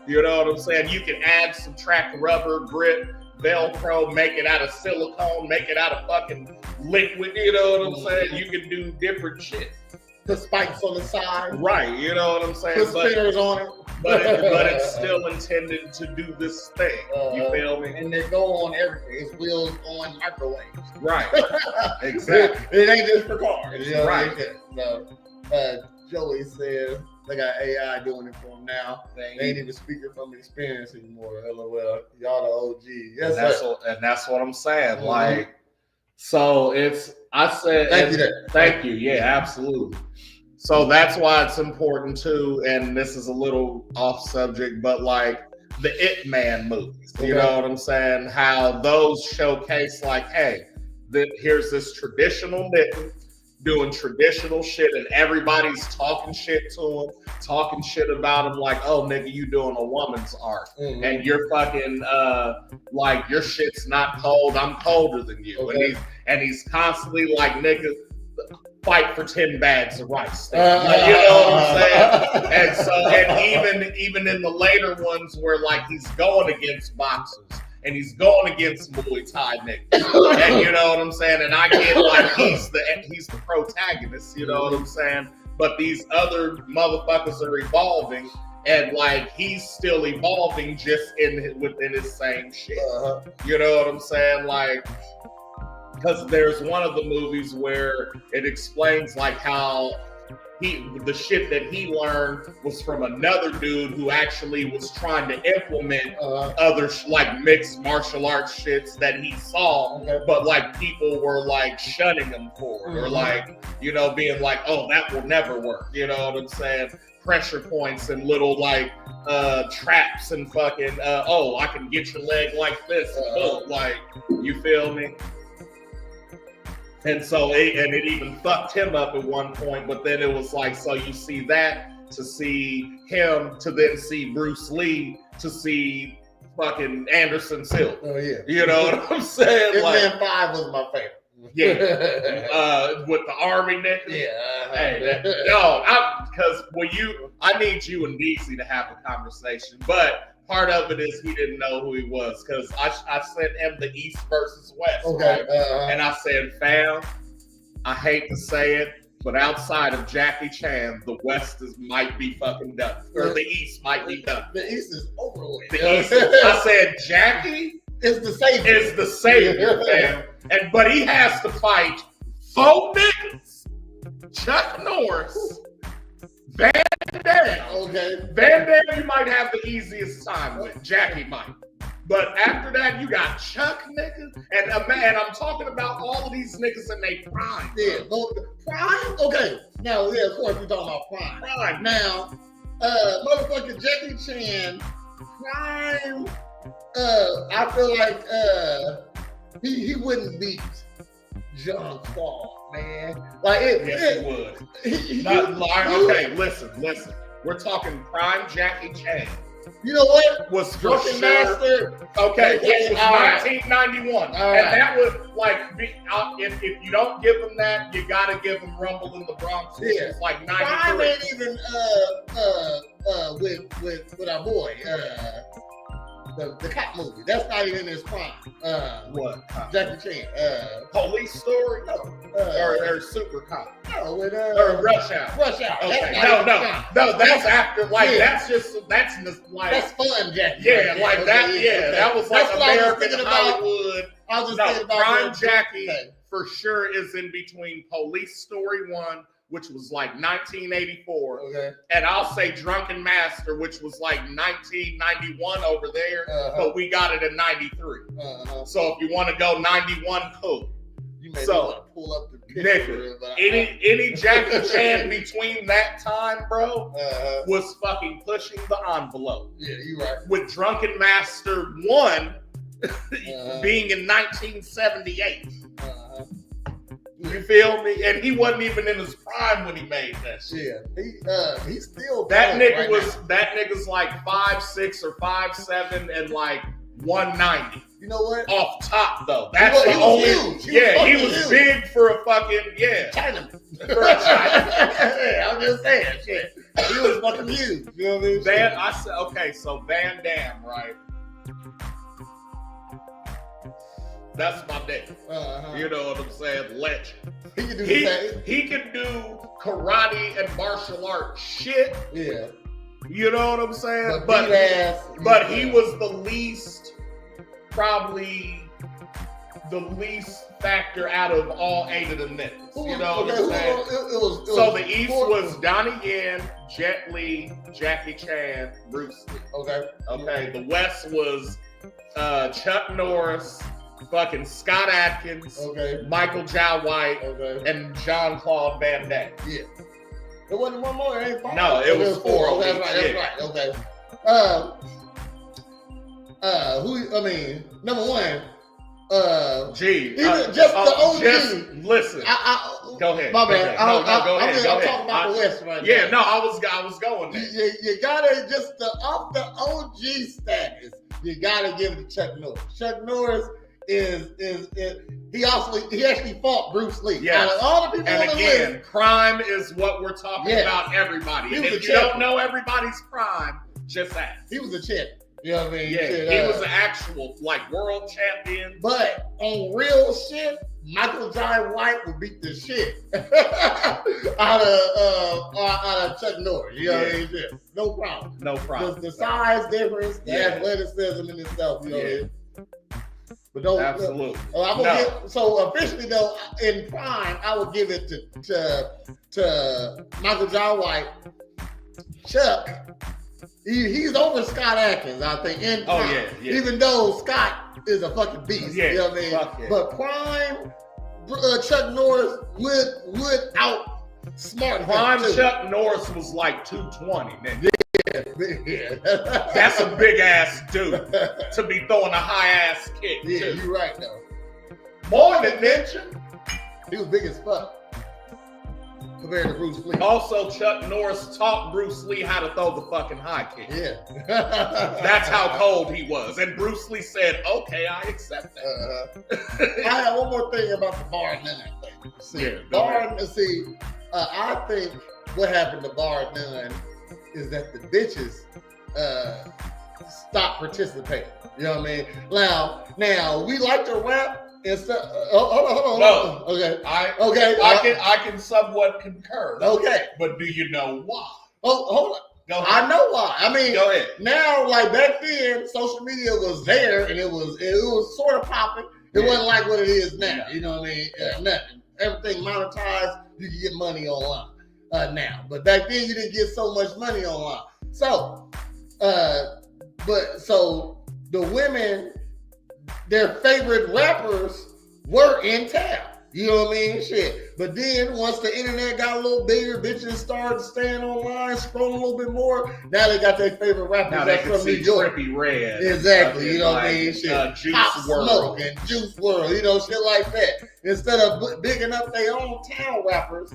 You know what I'm saying? You can add, subtract rubber, grip, Velcro, make it out of silicone, make it out of fucking liquid. You know what I'm saying? You can do different shit. Put spikes on the side. Right, you know what I'm saying? Put spinners on it. But it's still intended to do this thing. You feel me? And they go on everything. It's wheels on microwaves. Right. Exactly. It ain't just for cars. You know? Right. No. Joey says they got AI doing it for them now. They ain't even speaking from experience anymore. LOL. Y'all the OG. Yes, and that's what I'm saying. Like, so I said, thank you. Yeah, absolutely. So that's why it's important too, and this is a little off subject, but like the It Man movies, you know what I'm saying? How those showcase like, hey, here's this traditional nigga doing traditional shit, and everybody's talking shit to him, talking shit about him, like, oh nigga, you doing a woman's art, and you're fucking like your shit's not cold, I'm colder than you, and he's constantly like, nigga, fight for 10 bags of rice. You know what I'm saying? And so, and even in the later ones where like he's going against boxers and he's going against Muay Thai niggas, and you know what I'm saying? And I get like he's the protagonist, you know what I'm saying? But these other motherfuckers are evolving, and like he's still evolving just within his same shit. You know what I'm saying? Like, because there's one of the movies where it explains like how the shit that he learned was from another dude who actually was trying to implement other like mixed martial arts shits that he saw, but like people were like shunning him for it, or like, you know, being like, oh, that will never work. You know what I'm saying? Pressure points and little like traps and fucking oh, I can get your leg like this, like, you feel me? And so it even fucked him up at one point, but then it was like, so you see that, to see him, to then see Bruce Lee, to see fucking Anderson Silva. Oh yeah. You know what I'm saying? Hitman Like, 5 was my favorite. Yeah. With the army niggas. Yeah. Hey, because I need you and DC to have a conversation, but part of it is he didn't know who he was, because I sent him the East versus West, right? And I said, fam, I hate to say it, but outside of Jackie Chan, the West might be fucking done, or the East might be done. The East is over with. The East, I said, Jackie is the savior. Is the savior, fam. But he has to fight 4 niggas: Chuck Norris, Van Damme. Van Damme you might have the easiest time with. Jackie might. But after that, you got Chuck niggas. And I'm talking about all of these niggas in their prime. Yeah, prime? Okay. Now, yeah, of course we're talking about prime. Prime. Now, motherfucking Jackie Chan, prime, I feel like he wouldn't beat John Paul, man. Like yes, he would. Okay, listen. We're talking prime Jackie Chan. You know what? Was for Drunken sure. Master. Okay, it was 1991, and that would like be if you don't give them that, you gotta give them Rumble in the Bronx. Which is like 93. Prime ain't even with our boy The cop movie. That's not even in his prime. What? Jackie Chan. Police Story? No. Or Super Cop? No, with Or Rush Hour? Rush Hour. Okay. That's No, that's after, like, Yeah. that's fun, Jackie. yeah, like Okay, that, okay. that was like That's what I was American thinking about. Hollywood. I was just No, thinking about Prime that. Jackie Okay. for sure is in between Police Story 1, which was like 1984, Okay. and I'll say Drunken Master, which was like 1991 over there, but we got it in 93. So if you want to go 91, cool. You may So, want to pull up the picture. nigga, but any Jackie Chan between that time, bro, was fucking pushing the envelope. Yeah, you right. With Drunken Master 1 being in 1978. You feel me? And he wasn't even in his prime when he made that shit. Yeah, he's still that good nigga right was now. that nigga's like 5'6" or 5'7" and like 190. You know what? Off top though. That's He the was only. huge. He was huge. big for a fucking Chinaman. For a Chinaman. Yeah, I'm just saying, shit. He was fucking huge. You know what I mean? I said, okay, so Van Damme, right? That's my nigga. You know what I'm saying? Legend. He can do the same. He can do karate and martial arts shit. Yeah. You know what I'm saying? But he was the least, probably the least factor out of all 8 of them niggas. You know what I'm saying? So the East was Donnie Yen, Jet Li, Jackie Chan, Bruce Lee. Okay. The West was Chuck Norris, fucking Scott Adkins, Michael Jai White, and Jean-Claude Van Damme. Yeah. There wasn't one more. It ain't 5. No, it was 4. Okay, that's right. Okay. Number one. Even just the OG. Just listen. Go ahead. My bad. Go ahead. I'm talking about the West right now. Yeah, no, I was going there. You gotta just off the OG status. You gotta give it to Chuck Norris. Chuck Norris is he actually fought Bruce Lee. Yes. Out of all the people and on the again, list, prime is what we're talking about. Everybody. And if you don't know everybody's prime, just ask. He was a champion. You know what I mean? Yeah, he was an actual world champion. But on real shit, Michael Jai White would beat the shit out of Chuck Norris. You know what I mean? Yeah. No problem. No problem. The size difference, the athleticism in itself. You know what I mean? But don't absolutely. So officially though, in prime, I would give it to Michael Jai White. Chuck. He's over Scott Adkins, I think. In prime, even though Scott is a fucking beast. Yeah, you know what I mean? yeah. But prime Chuck Norris would outsmart prime him too. Chuck Norris was like 220. Man. Yeah. That's a big ass dude to be throwing a high ass kick. Yeah, too. you're right though. Morn'n Ninjas. He was big as fuck compared to Bruce Lee. Also, Chuck Norris taught Bruce Lee how to throw the fucking high kick. Yeah. That's how cold he was. And Bruce Lee said, okay, I accept that. I have one more thing about the Bar None thing. I think what happened to Bar None is that the bitches stopped participating. You know what I mean? Now we like to rap and stuff. Hold on. No. Okay. I can somewhat concur. Okay. But do you know why? Oh, hold on. Go ahead. I know why. I mean, go ahead. Now, like back then, social media was there and it was sort of popping. It wasn't like what it is now. You know what I mean? Nothing. Everything monetized. You can get money online now. But back then, you didn't get so much money online. So, the women, their favorite rappers were in town. You know what I mean? Shit. But then once the internet got a little bigger, bitches started staying online, scrolling a little bit more. Now they got their favorite rappers now they from can New see York. Trippie Red. Exactly. You know what I mean? Shit. Juice Pop WRLD. Smoke and Juice WRLD. You know, shit like that. Instead of bigging up their own town rappers,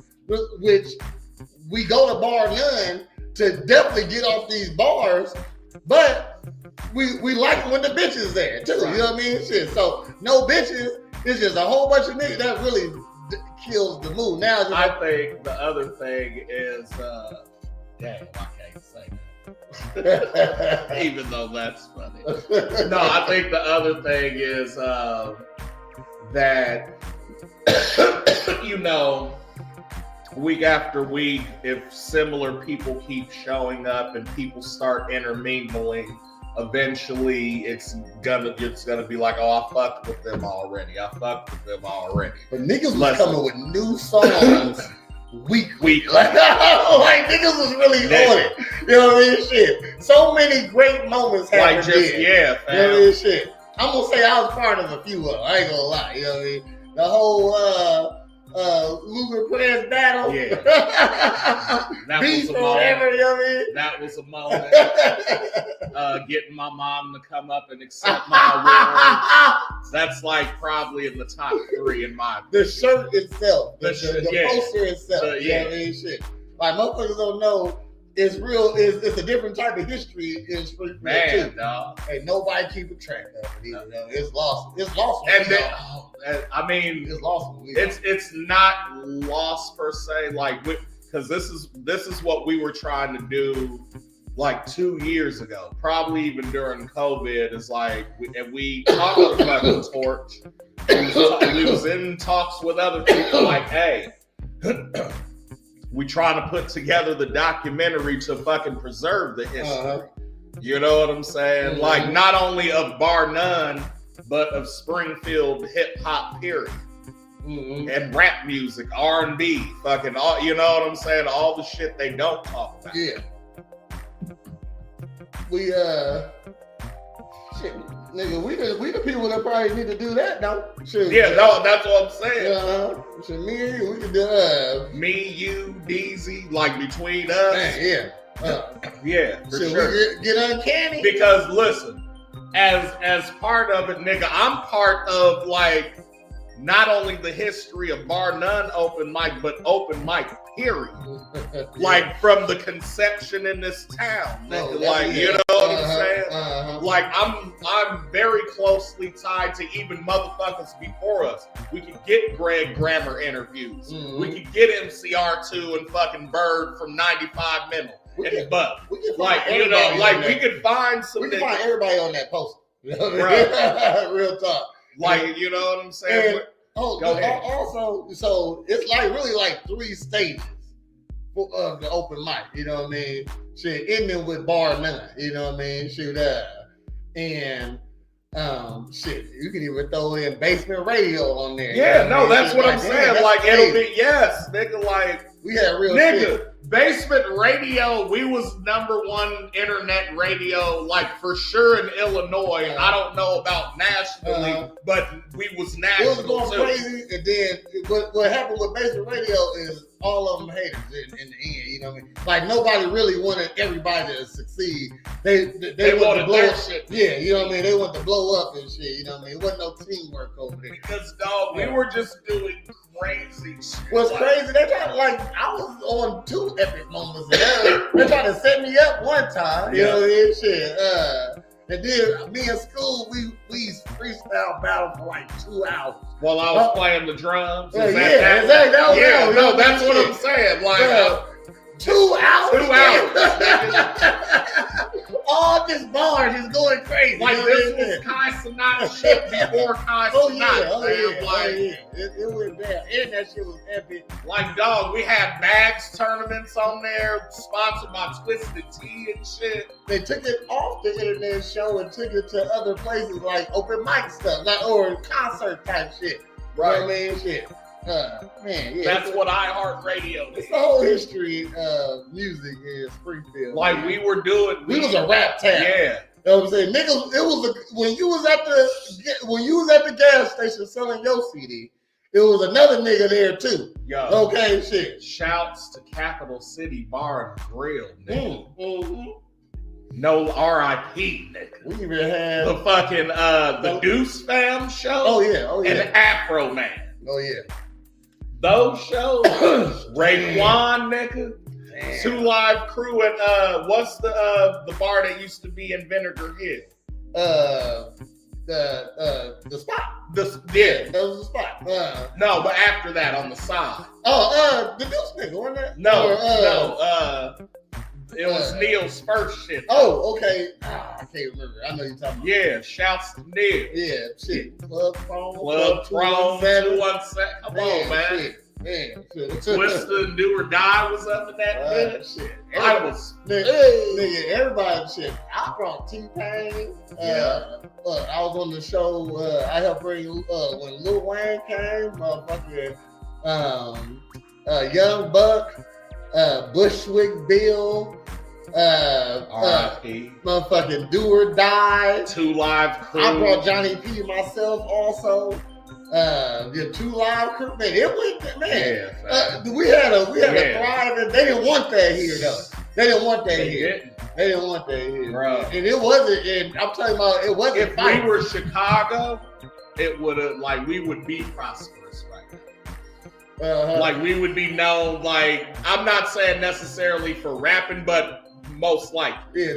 which we go to Bar None to definitely get off these bars, but we like when the bitches there too. Right. You know what I mean? Shit. So no bitches. It's just a whole bunch of niggas that really kills the mood. Now, I think the other thing is, damn, I can't say that. Even though that's funny. No, I think the other thing is that, you know, week after week, if similar people keep showing up and people start intermingling, eventually it's gonna be like, oh, I fucked with them already. But niggas was coming with new songs week. Like niggas was really on it. You know what I mean? Shit. So many great moments happened. Like just, yeah, fam. You know what I mean? Shit. I'm gonna say I was part of a few of them. I ain't gonna lie. You know what I mean? The whole Luger Press battle. Yeah. That Beef was a moment. forever, you know what I mean? That was a moment. Getting my mom to come up and accept my award. That's like probably in the top 3 in my opinion. The shirt itself, the yeah. poster itself. You know what I mean? Shit. Like motherfuckers don't know it's real. It's a different type of history in Springfield too. Dog. Ain't nobody keeping track of it. You know? It's lost. It's lost. And then, I mean, it's lost. It's not lost per se, like because this is what we were trying to do like 2 years ago, probably even during COVID. Is like we talked about the torch. We was in talks with other people, like, hey. We trying to put together the documentary to fucking preserve the history. You know what I'm saying? Mm-hmm. Like not only of Bar None, but of Springfield hip hop period. Mm-hmm. And rap music, R&B, fucking all, you know what I'm saying? All the shit they don't talk about. Yeah. We shit, nigga, we the people that probably need to do that, though. Shit, yeah, no, that's what I'm saying. Shit, me and you, we can do me, you, DZ, like between us. Man, yeah. Yeah, for shit, sure. We get uncanny. Because listen, as part of it, nigga, I'm part of like not only the history of Bar None open mic, but open mic period. Like from the conception in this town, nigga. Like you know what I'm saying? Like I'm very closely tied to even motherfuckers before us. We could get Greg Grammer interviews. Mm-hmm. We could get MCR2 and fucking Bird from 95 Minimal. But like you know, like we could find some. We can find everybody on that poster. You know what I mean? Real talk. Like you know what I'm saying? And, go ahead. Also, so it's like really like 3 stages of the open mic. You know what I mean? Shit, ending with Bar None. You know what I mean? Shoot, and shit, you can even throw in Basement Radio on there. Yeah, you know no, that's what I'm saying. Like it'll be nigga. Like we had real nigga. Shit. Basement Radio, we was #1 internet radio, like for sure in Illinois. I don't know about nationally, but we was national. It was going crazy, and then what happened with Basement Radio is all of them haters in the end. You know what I mean? Like nobody really wanted everybody to succeed. They wanted to blow up shit. Yeah, you know what I mean? They want to blow up and shit. You know what I mean? It wasn't no teamwork over there. Because dog, we were just doing crazy shit. What's crazy? They tried I was on 2 epic moments. They tried to set me up one time. You know what I mean? Shit. And then me in school, we freestyle battle for like 2 hours. While I was playing the drums. Exactly. That's what I'm saying. Like 2 hours. 2 hours. All this bars is going crazy. Like this was Kai Cenat shit before Kai Cenat. It went down. And that shit was epic. Like dog, we had bags tournaments on there, sponsored by Twisted Tea and shit. They took it off the internet show and took it to other places like open mic stuff, or concert type shit. Right. You know what I mean? Shit. Man, yeah. That's what iHeartRadio did. It's the whole history of music in Springfield. Like we were doing. We was a rap town. Yeah. You know what I'm saying? Niggas, it was when you was at the gas station selling your CD, it was another nigga there too. Yo. Okay, shit. Shouts to Capital City Bar and Grill, nigga. Mm-hmm. No RIP, nigga. We even had the fucking the Deuce Fam show. Oh yeah. And Afro Man. Oh yeah. Those shows, Raekwon, nigga. Damn. 2 Live Crew and what's the bar that used to be in Vinegar Hill? The spot. Yeah, that was the spot. No, but after that on the side. The Deuce nigga, wasn't it? No. It was Neil's first shit. Oh, okay. I can't remember. I know you're talking about. Yeah, shouts to Neil. Yeah, shit. Club Throne. Club Throne 217. Come on, man. Shit. Man, Twister, Do or Die was up in that bitch. Shit. I was. Nigga, everybody shit. I brought T-Pain. I was on the show. I helped bring when Lil Wayne came. Motherfucking Young Buck, Bushwick Bill. R.I.P. Motherfucking Do or Die. 2 Live Crew. I brought Johnny P myself also. The 2 Live Crew. Man, it went, man. Yeah, we had a thriving. They didn't want that here though. They didn't want that here. They didn't want that here, bro. And it wasn't. And I'm talking about it wasn't. If we were Chicago, it would have we would be prosperous right now. Like we would be known. Like I'm not saying necessarily for rapping, but most likely. Yeah,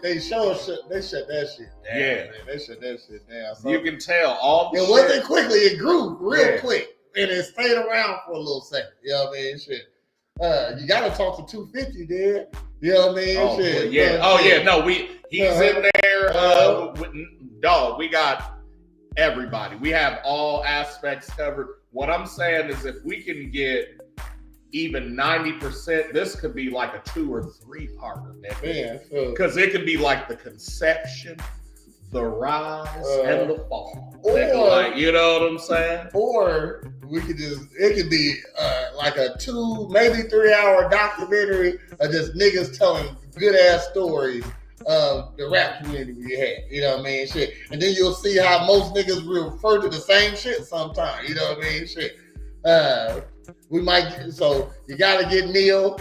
they shut that shit down. Yeah, man. They shut that shit down. So you can tell all the it wasn't quickly. It grew real quick, and it stayed around for a little second. You know what I mean? Shit. You gotta talk to 250, dude. You know what I mean? Oh, shit. Yeah. No, he's in there. Dog, we got everybody. We have all aspects covered. What I'm saying is, if we can get even 90%, this could be like a 2 or 3 parter, man. Because it could be like the conception, the rise, and the fall. Or, you know what I'm saying? Or we could it could be like a 2, maybe 3 hour documentary of just niggas telling good ass stories of the rap community we had. You know what I mean? Shit. And then you'll see how most niggas will refer to the same shit sometimes. You know what I mean? Shit. We might, so you gotta get Neil.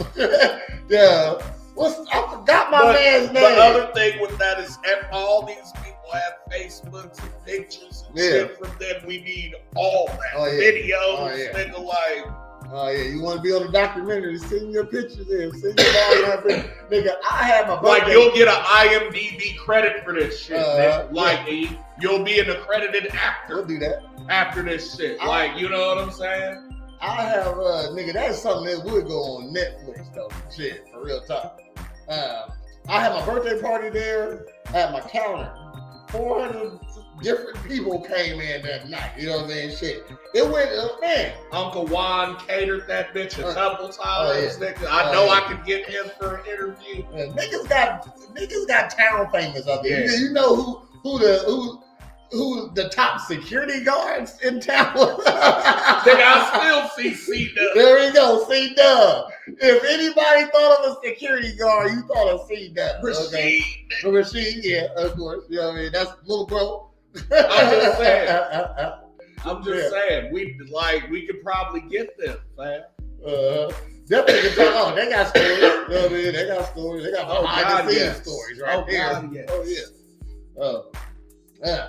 Yeah. I forgot my man's name. The other thing with that is all these people have Facebooks and pictures and shit from them. We need all that. Videos, nigga, like. Oh yeah, you want to be on the documentary? Send your pictures in. Send your all nigga. I had my birthday. Like you'll get an IMDb credit for this shit. Nigga. Like you'll be an accredited actor. We'll do that after this shit. Like you know what I'm saying? I have nigga. That's something that would go on Netflix though. Shit, for real talk. I had my birthday party there. I had my calendar. 400 different people came in that night. You know what I mean? Shit. It went, man. Uncle Juan catered that bitch a couple times. Nigga. I know I could get him for an interview. Niggas got town famous up there. Yeah. You know who the top security guards in town was? Nigga, I still see C-Dub. There we go, C-Dub. If anybody thought of a security guard, you thought of C-Dub. Rashid. Okay? Rashid, yeah, of course. You know what I mean? That's little bro. I'm just saying. We could probably get them, man. Definitely can talk. Oh, they got stories. You know what I mean? They got stories. They got behind the scenes stories right there. Oh yeah.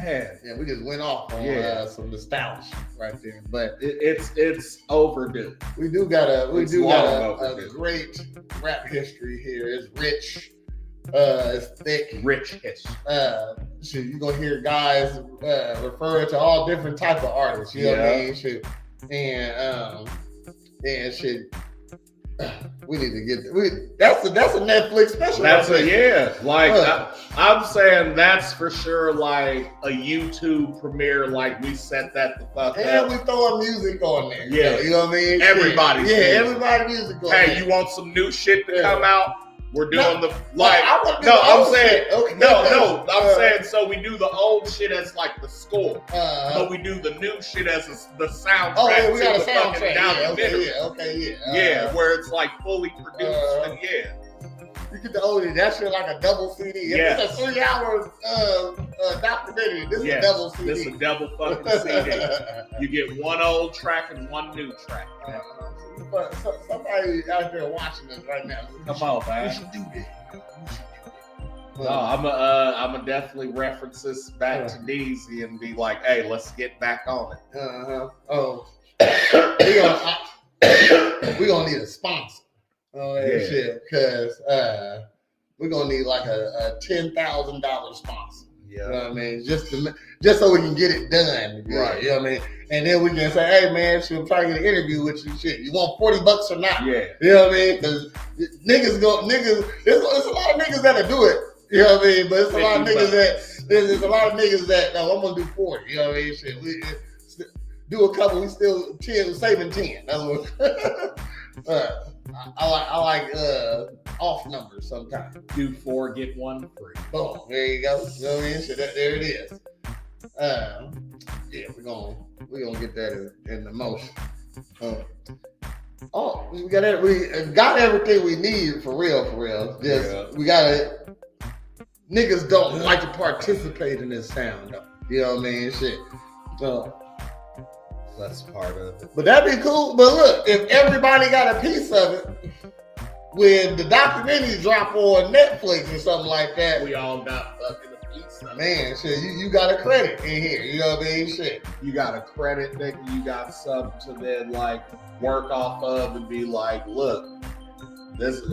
Man, yeah, we just went off on some nostalgia right there, but it's overdue. We do got a great rap history here. It's rich, it's thick, rich history. So you're gonna hear guys refer to all different type of artists. You know what I mean? Shit. And shit. We need to get that's a Netflix special. I'm saying that's for sure like a YouTube premiere. Like we set that the fuck up. And we throwing music on there. Yeah, you know what I mean. Everybody's everybody's music on there. Hey, you want some new shit to come out? We're doing I'm saying so we do the old shit as like the score, but we do the new shit as the soundtrack. Oh yeah, we got a soundtrack. Where it's like fully produced and you get the oldie. That shit like a double CD. It's a 3 hour documentary. This is a double CD. This is a double fucking CD. You get one old track and one new track. Somebody out there watching us right now. Come on, man. We should do this. No, I'm definitely reference this back to Deezy and be like, hey, let's get back on it. We gonna need a sponsor. Shit, because we're gonna need like a $10,000 sponsor. You know what I mean? Just so we can get it done. Right. You know what I mean? And then we can say, hey man, I'm trying to get an interview with you. Shit, you want $40 or not? Yeah. You know what I mean? Because niggas, there's a lot of niggas that'll do it. You know what I mean? But it's a lot of niggas there's a lot of niggas that, no, I'm gonna do 40. You know what I mean? Shit, we do a couple, we still saving 10. That's what. I like off numbers sometimes. Do 4, get 1 free. Boom, there you go. You know what I mean? So there it is. Yeah, we're gonna get that in the motion. We got everything we need for real. Just we gotta. Niggas don't like to participate in this sound though. You know what I mean? Shit. So that's part of it. But that'd be cool. But look, if everybody got a piece of it, when the documentary drop on Netflix or something like that, we all got fucking a piece of it. Man, shit, you got a credit in here. You know what I mean? Shit. You got a credit, nigga. You got something to then like work off of and be like, look, this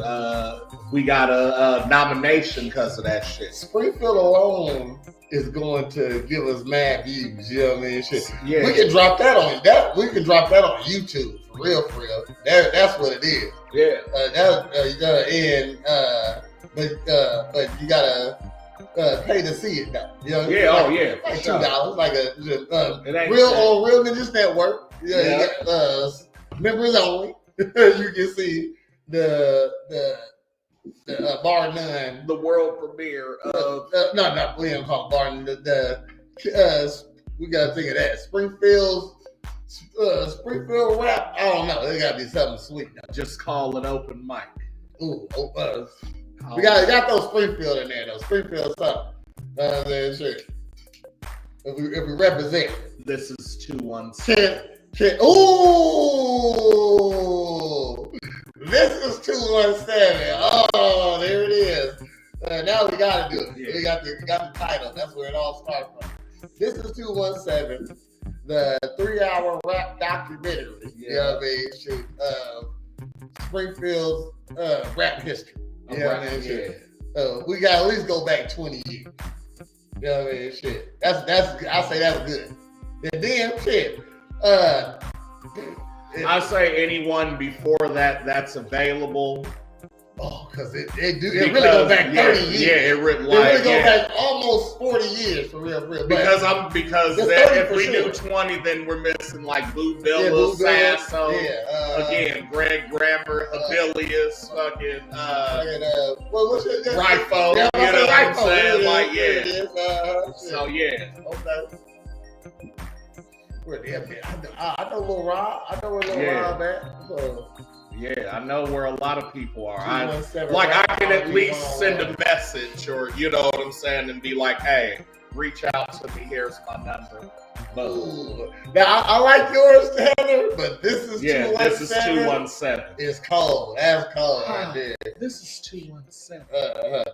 we got a nomination because of that shit. Springfield alone is going to give us mad views. You know what I mean? Shit. Yeah. We can drop that on that. We can drop that on YouTube for real. That's what it is. Yeah. But you gotta pay to see it though. You know? Yeah. Like $2, like a Real Ninjas Network. Yeah. You got, members only. You can see the bar none, the world premiere of we don't call it bar none. We gotta think of that Springfield rap. I don't know. There gotta be something sweet. Now. Just call it open mic. Ooh, we got those Springfield in there though. Springfield something. Shit. If we represent, this is 217. Ooh, this is 217. Oh, there it is. Now we gotta do it. Yeah. We got the title. That's where it all starts from. This is 217, the 3-hour rap documentary. Yeah. You know what I mean? Shit, Springfield's rap history. You know what I mean? Shit. We gotta at least go back 20 years. You know what I mean? Shit. I say that's good. And then shit. I say anyone before that's available. Oh, because it really goes back 30 years. Yeah, it really goes back almost 40 years for real. Because if we do 20, then we're missing like Boo Villa, Sasso, again, Greg Grammer, Abilius, fucking Rifo. You know what I'm saying? Like, yeah. So yeah. Okay. I know Lil Rob. I know where Lil Rob at. So. Yeah, I know where a lot of people are. I can at least send a message, or you know what I'm saying, and be like, "Hey, reach out to me. Here's my number." Ooh. Now I like yours, Heather, but this is 217. This is 217. It's cold. That's cold right there. This is 217.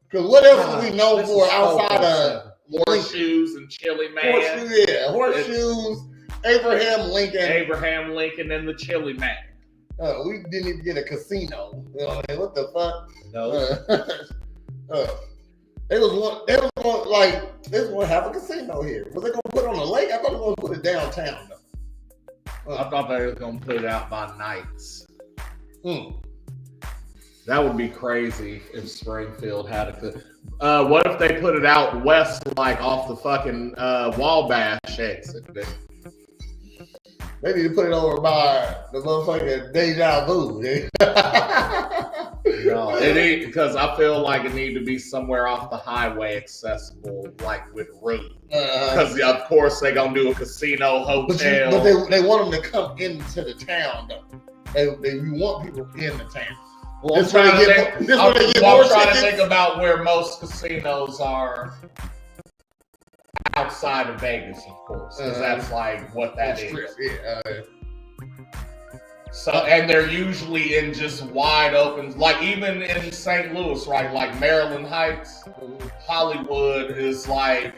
Because what else are we known for outside of horseshoes and Chili Man? Horseshoes. Abraham Lincoln, and the Chili Man. We didn't even get a casino. You know what the fuck? No. They was gonna have a casino here. Was they gonna put it on the lake? I thought they were gonna put it downtown though. I thought they were gonna put it out by nights. That would be crazy if Springfield had a. What if they put it out west, like off the fucking Wabash exit? They need to put it over by the motherfucking Deja Vu. No, it ain't, because I feel like it need to be somewhere off the highway, accessible, like with room. Because of course they gonna do a casino, hotel. But they want them to come into the town though. You want people in the town. Well, I'm trying to think about where most casinos are. Outside of Vegas, of course, because that's like what that is. So, and they're usually in just wide open, like even in St. Louis, right? Like Maryland Heights, Hollywood is like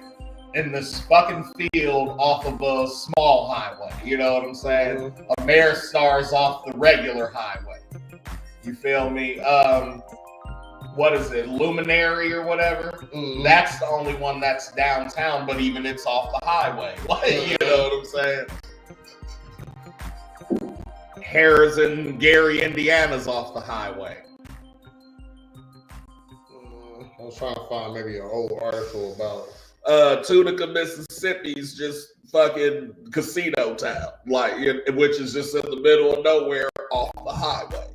in this fucking field off of a small highway. You know what I'm saying? Ameristar's off the regular highway. You feel me? what is it, Luminary or whatever? Mhm. That's the only one that's downtown, but even it's off the highway. Like, you know what I'm saying? Harris and Gary, Indiana's off the highway. I was trying to find maybe an old article about Tunica, Mississippi's just fucking casino town, like which is just in the middle of nowhere off the highway.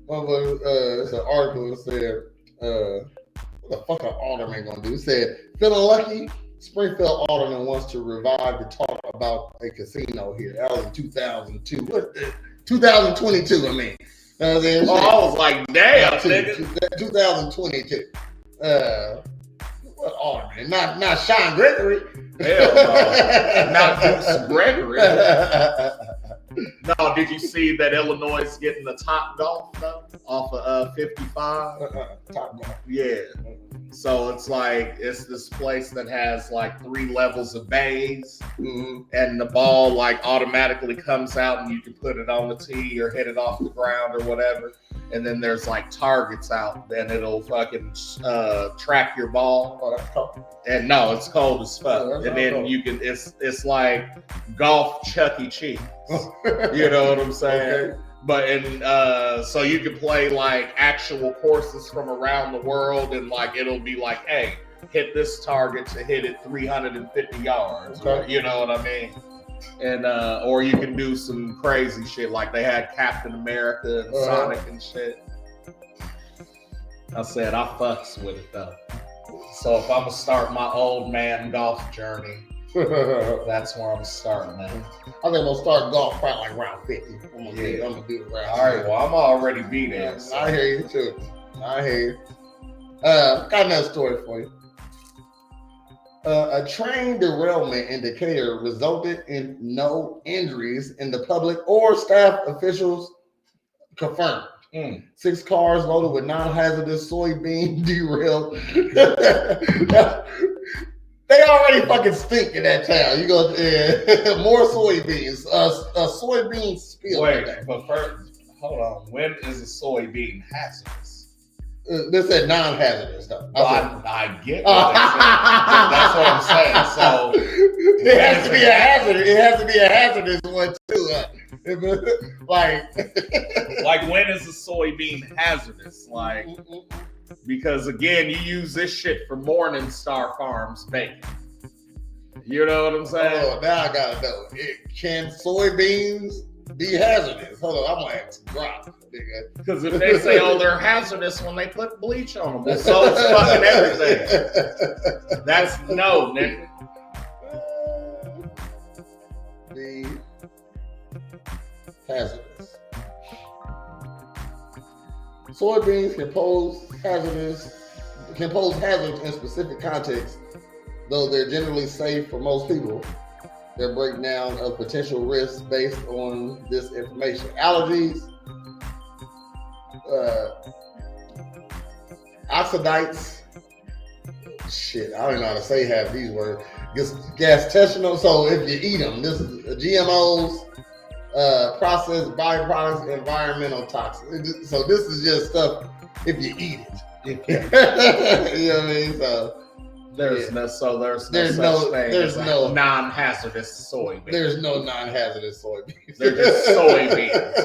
It's an article that said, what the fuck an alderman gonna do? It said, feeling lucky, Springfield alderman wants to revive the talk about a casino here. That was in 2002. 2022, I mean. I was like, damn, nigga. 2022. What alderman? Not Sean Gregory. Hell no. Not Deuce Gregory. No, did you see that Illinois is getting the Top Golf though off of 55? Top Golf. Yeah. So it's like it's this place that has like 3 levels of bays, and the ball like automatically comes out, and you can put it on the tee or hit it off the ground or whatever. And then there's like targets out, and it'll fucking track your ball. Oh, that's cold. And no, it's cold as fuck. Oh, and then cold. you can it's like golf Chuck E. Cheese. You know what I'm saying? Okay. But so you can play like actual courses from around the world, and like it'll be like, hey, hit this target to hit it 350 yards. Okay. You know what I mean? And or you can do some crazy shit like they had Captain America and Sonic and shit. I said I fucks with it though. So if I'm gonna start my old man golf journey, that's where I'm starting at. I think I'm gonna start golf probably like round 50. I'm gonna do it round. All right, well I'm already be there. So. I hear you too. I hear you. Got another story for you. A train derailment in Decatur resulted in no injuries in the public or staff, officials confirmed. 6 cars loaded with non-hazardous soybean derailed. They already fucking stink in that town. You go more soybeans. A soybean spill. Wait, but first, hold on. When is a soybean hazardous? They said non-hazardous though. I get what they said. That's what I'm saying. So it has to be a hazard. It has to be a hazardous one too. Like when is a soybean hazardous? Like because again, you use this shit for Morning Star Farms bacon. You know what I'm saying? Oh, now I gotta know. Can soybeans be hazardous? Hold on, I'm gonna have to drop. Because if they say, oh, they're hazardous when they put bleach on them, so it's fucking everything. That's no, nigga. Be hazardous. Soybeans can pose hazards in specific contexts, though they're generally safe for most people. Their breakdown of potential risks based on this information. Allergies, oxidites, shit, I don't know how to say half these words. Gastrointestinal, so if you eat them, this is GMOs, processed byproducts, environmental toxins. So this is just stuff if you eat it. You know what I mean? So there's no such thing as non-hazardous soybeans. There's no non-hazardous soybeans. They're just soybeans.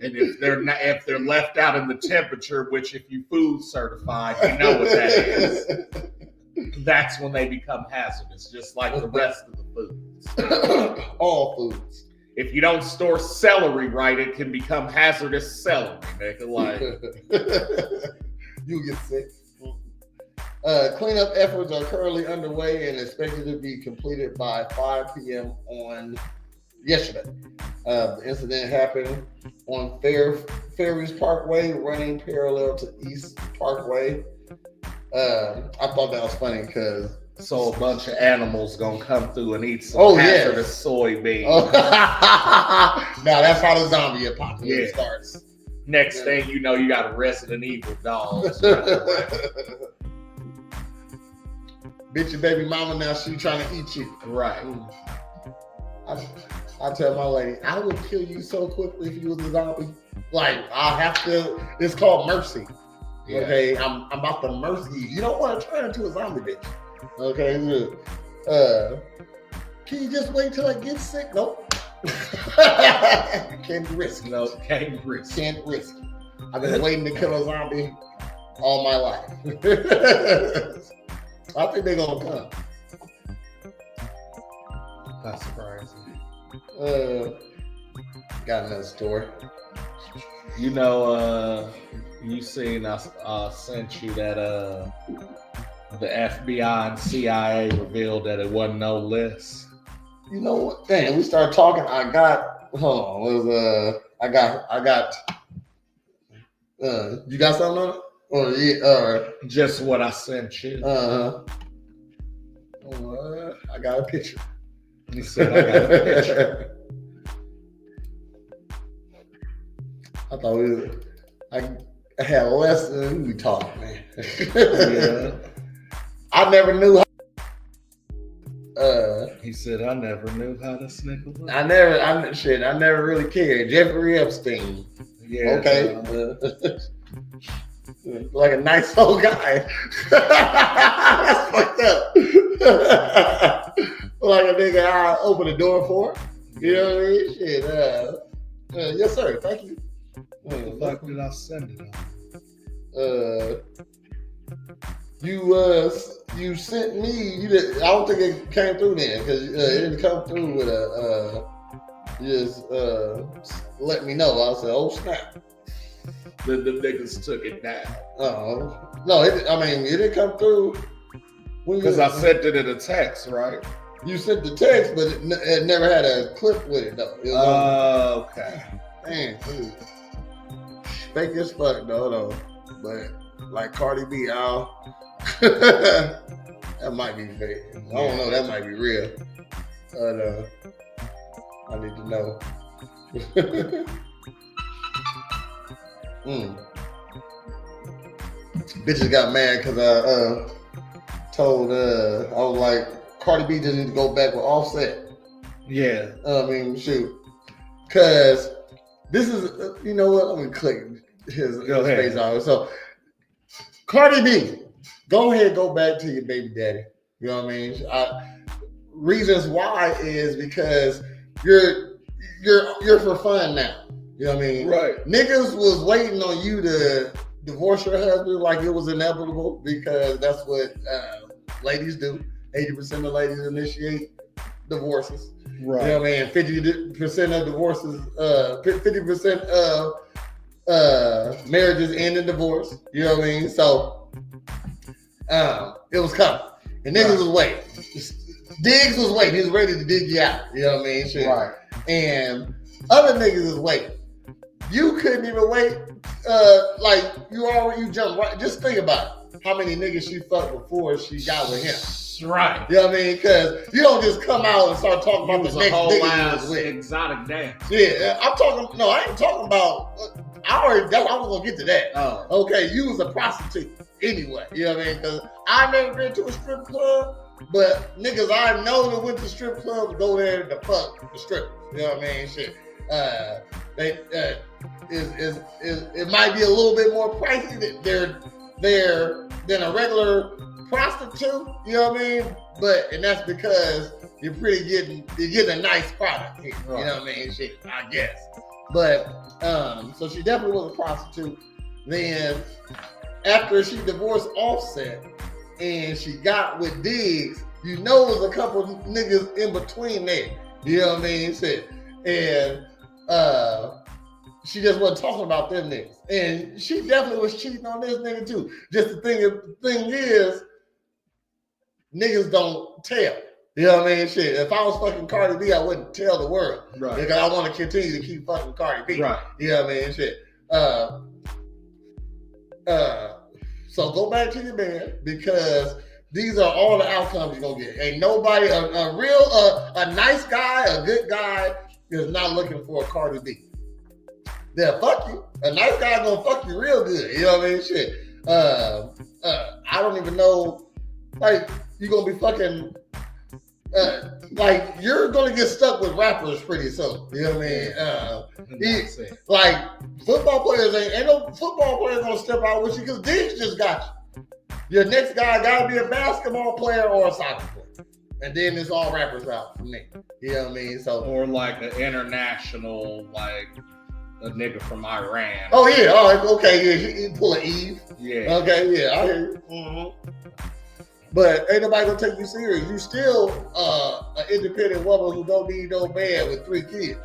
And if they're left out in the temperature, which if you food certified, you know what that is. That's when they become hazardous, just like the rest of the foods. All foods. If you don't store celery right, it can become hazardous celery. Like you get sick. Cleanup efforts are currently underway and expected to be completed by 5 p.m. on yesterday. The incident happened on Ferries Parkway, running parallel to East Parkway. I thought that was funny because so a bunch of animals gonna come through and eat some hazardous soybeans. Oh. Now that's how the zombie apocalypse starts. Next thing you know, you got a Resident Evil dogs. Bitch, your baby mama now, she trying to eat you. Right. I tell my lady, I would kill you so quickly if you was a zombie. Like, I have to, it's called mercy. Yeah. Okay, I'm about to mercy you. You don't want to turn into a zombie bitch. Okay, look. Can you just wait till I get sick? Nope. Can't risk it. No, can't risk. Can't risk it. I've been waiting to kill a zombie all my life. I think they're gonna come. That's surprising. Got another story. You know, you seen I sent you that the FBI and CIA revealed that it wasn't no list. You know what? Damn, we started talking. I got you got something on it? Or just what I sent you. I got a picture. He said I got a picture. I thought I had less than we talked, man. Yeah. I never knew how. He said I never knew how to snickle. I never really cared. Jeffrey Epstein. Yeah. Okay. Like a nice old guy. That's fucked up. Like a nigga I open the door for. You know what I mean? Shit. Yes, sir. Thank you. What the fuck did I send it on? You sent me. I don't think it came through then because it didn't come through with a. Just let me know. I said, "Oh snap!" The niggas took it down. Oh no! It didn't come through because I sent it in a text, right? You sent the text, but it never had a clip with it though. Okay. Man, dude. Fake as fuck, though. But like Cardi B, that might be fake. I don't know. That might be real. I need to know. Bitches got mad because I told I was like, Cardi B just need to go back with Offset. Yeah. Shoot. Because this is, you know what? Let me click his face on. So, Cardi B, go ahead, go back to your baby daddy. You know what I mean? Reasons why is because you're for fun now. You know what I mean? Right. Niggas was waiting on you to divorce your husband like it was inevitable because that's what ladies do. 80% of ladies initiate divorces. Right. You know what I mean? 50% of divorces, 50% of marriages end in divorce. You know what I mean? So it was coming. And niggas was waiting. Diggs was waiting. He was ready to dig you out. You know what I mean? Shit. Right. And other niggas is waiting. You couldn't even wait. You jumped right. Just think about it. How many niggas she fucked before she got with him. Right. You know what I mean? Because you don't just come out and start talking about the next whole nigga you was with. Exotic dance. Yeah, I ain't talking about. I was gonna get to that. Oh. Okay, you was a prostitute anyway. You know what I mean? Because I never been to a strip club, but niggas I know that went to strip clubs go there to fuck the strippers. You know what I mean? Shit. It might be a little bit more pricey than a regular prostitute, you know what I mean? And that's because you're getting a nice product here, right. You know what I mean? Shit, I guess. But so she definitely was a prostitute. Then after she divorced Offset and she got with Diggs, you know there's a couple niggas in between there. You know what I mean? Shit. And she just wasn't talking about them niggas. And she definitely was cheating on this nigga too. Just the thing is, niggas don't tell. You know what I mean? Shit. If I was fucking Cardi B, I wouldn't tell the world. Right. Because I want to continue to keep fucking Cardi B. Right. You know what I mean? Shit. So go back to your man because these are all the outcomes you're gonna get. Ain't nobody, a nice guy, a good guy is not looking for a Cardi B. They'll fuck you. A nice guy gonna fuck you real good. You know what I mean? Shit. I don't even know. Like, you gonna be fucking like you're gonna get stuck with rappers pretty soon. You know what I mean? Like football players ain't no football player gonna step out with you because Diggs just got you. Your next guy gotta be a basketball player or a soccer player, and then it's all rappers out for me. You know what I mean? So or like an international, like a nigga from Iran. Oh yeah, oh okay, yeah, you pull an Eve. Yeah. Okay, yeah, I hear you. Mm-hmm. But ain't nobody gonna take you serious. You still an independent woman who don't need no man with 3 kids.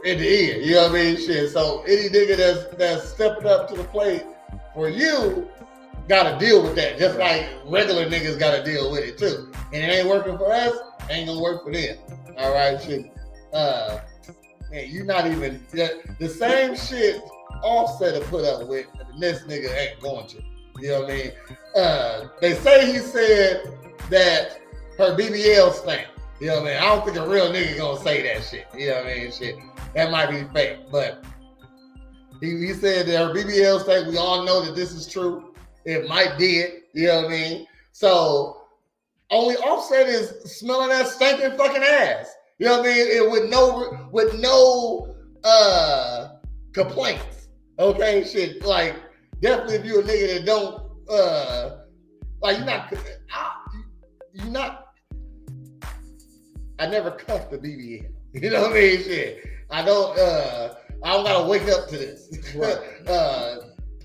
In the end, you know what I mean? Shit. So any nigga that's stepping up to the plate for you gotta deal with that. Just like regular niggas gotta deal with it too. And it ain't working for us, ain't gonna work for them. All right, shit. Man, you not even the same shit Offset to put up with. The next nigga ain't going to. You know what I mean? They say he said that her BBL stank. You know what I mean? I don't think a real nigga gonna say that shit. You know what I mean? Shit, that might be fake, but he said that her BBL stank. We all know that this is true. It might did. You know what I mean? So only Offset is smelling that stinking fucking ass. You know what I mean? It with no complaints. Okay, shit. Like definitely, if you a nigga that don't like you're not. I never cuffed the BBL. You know what I mean? Shit. I don't gotta wake up to this.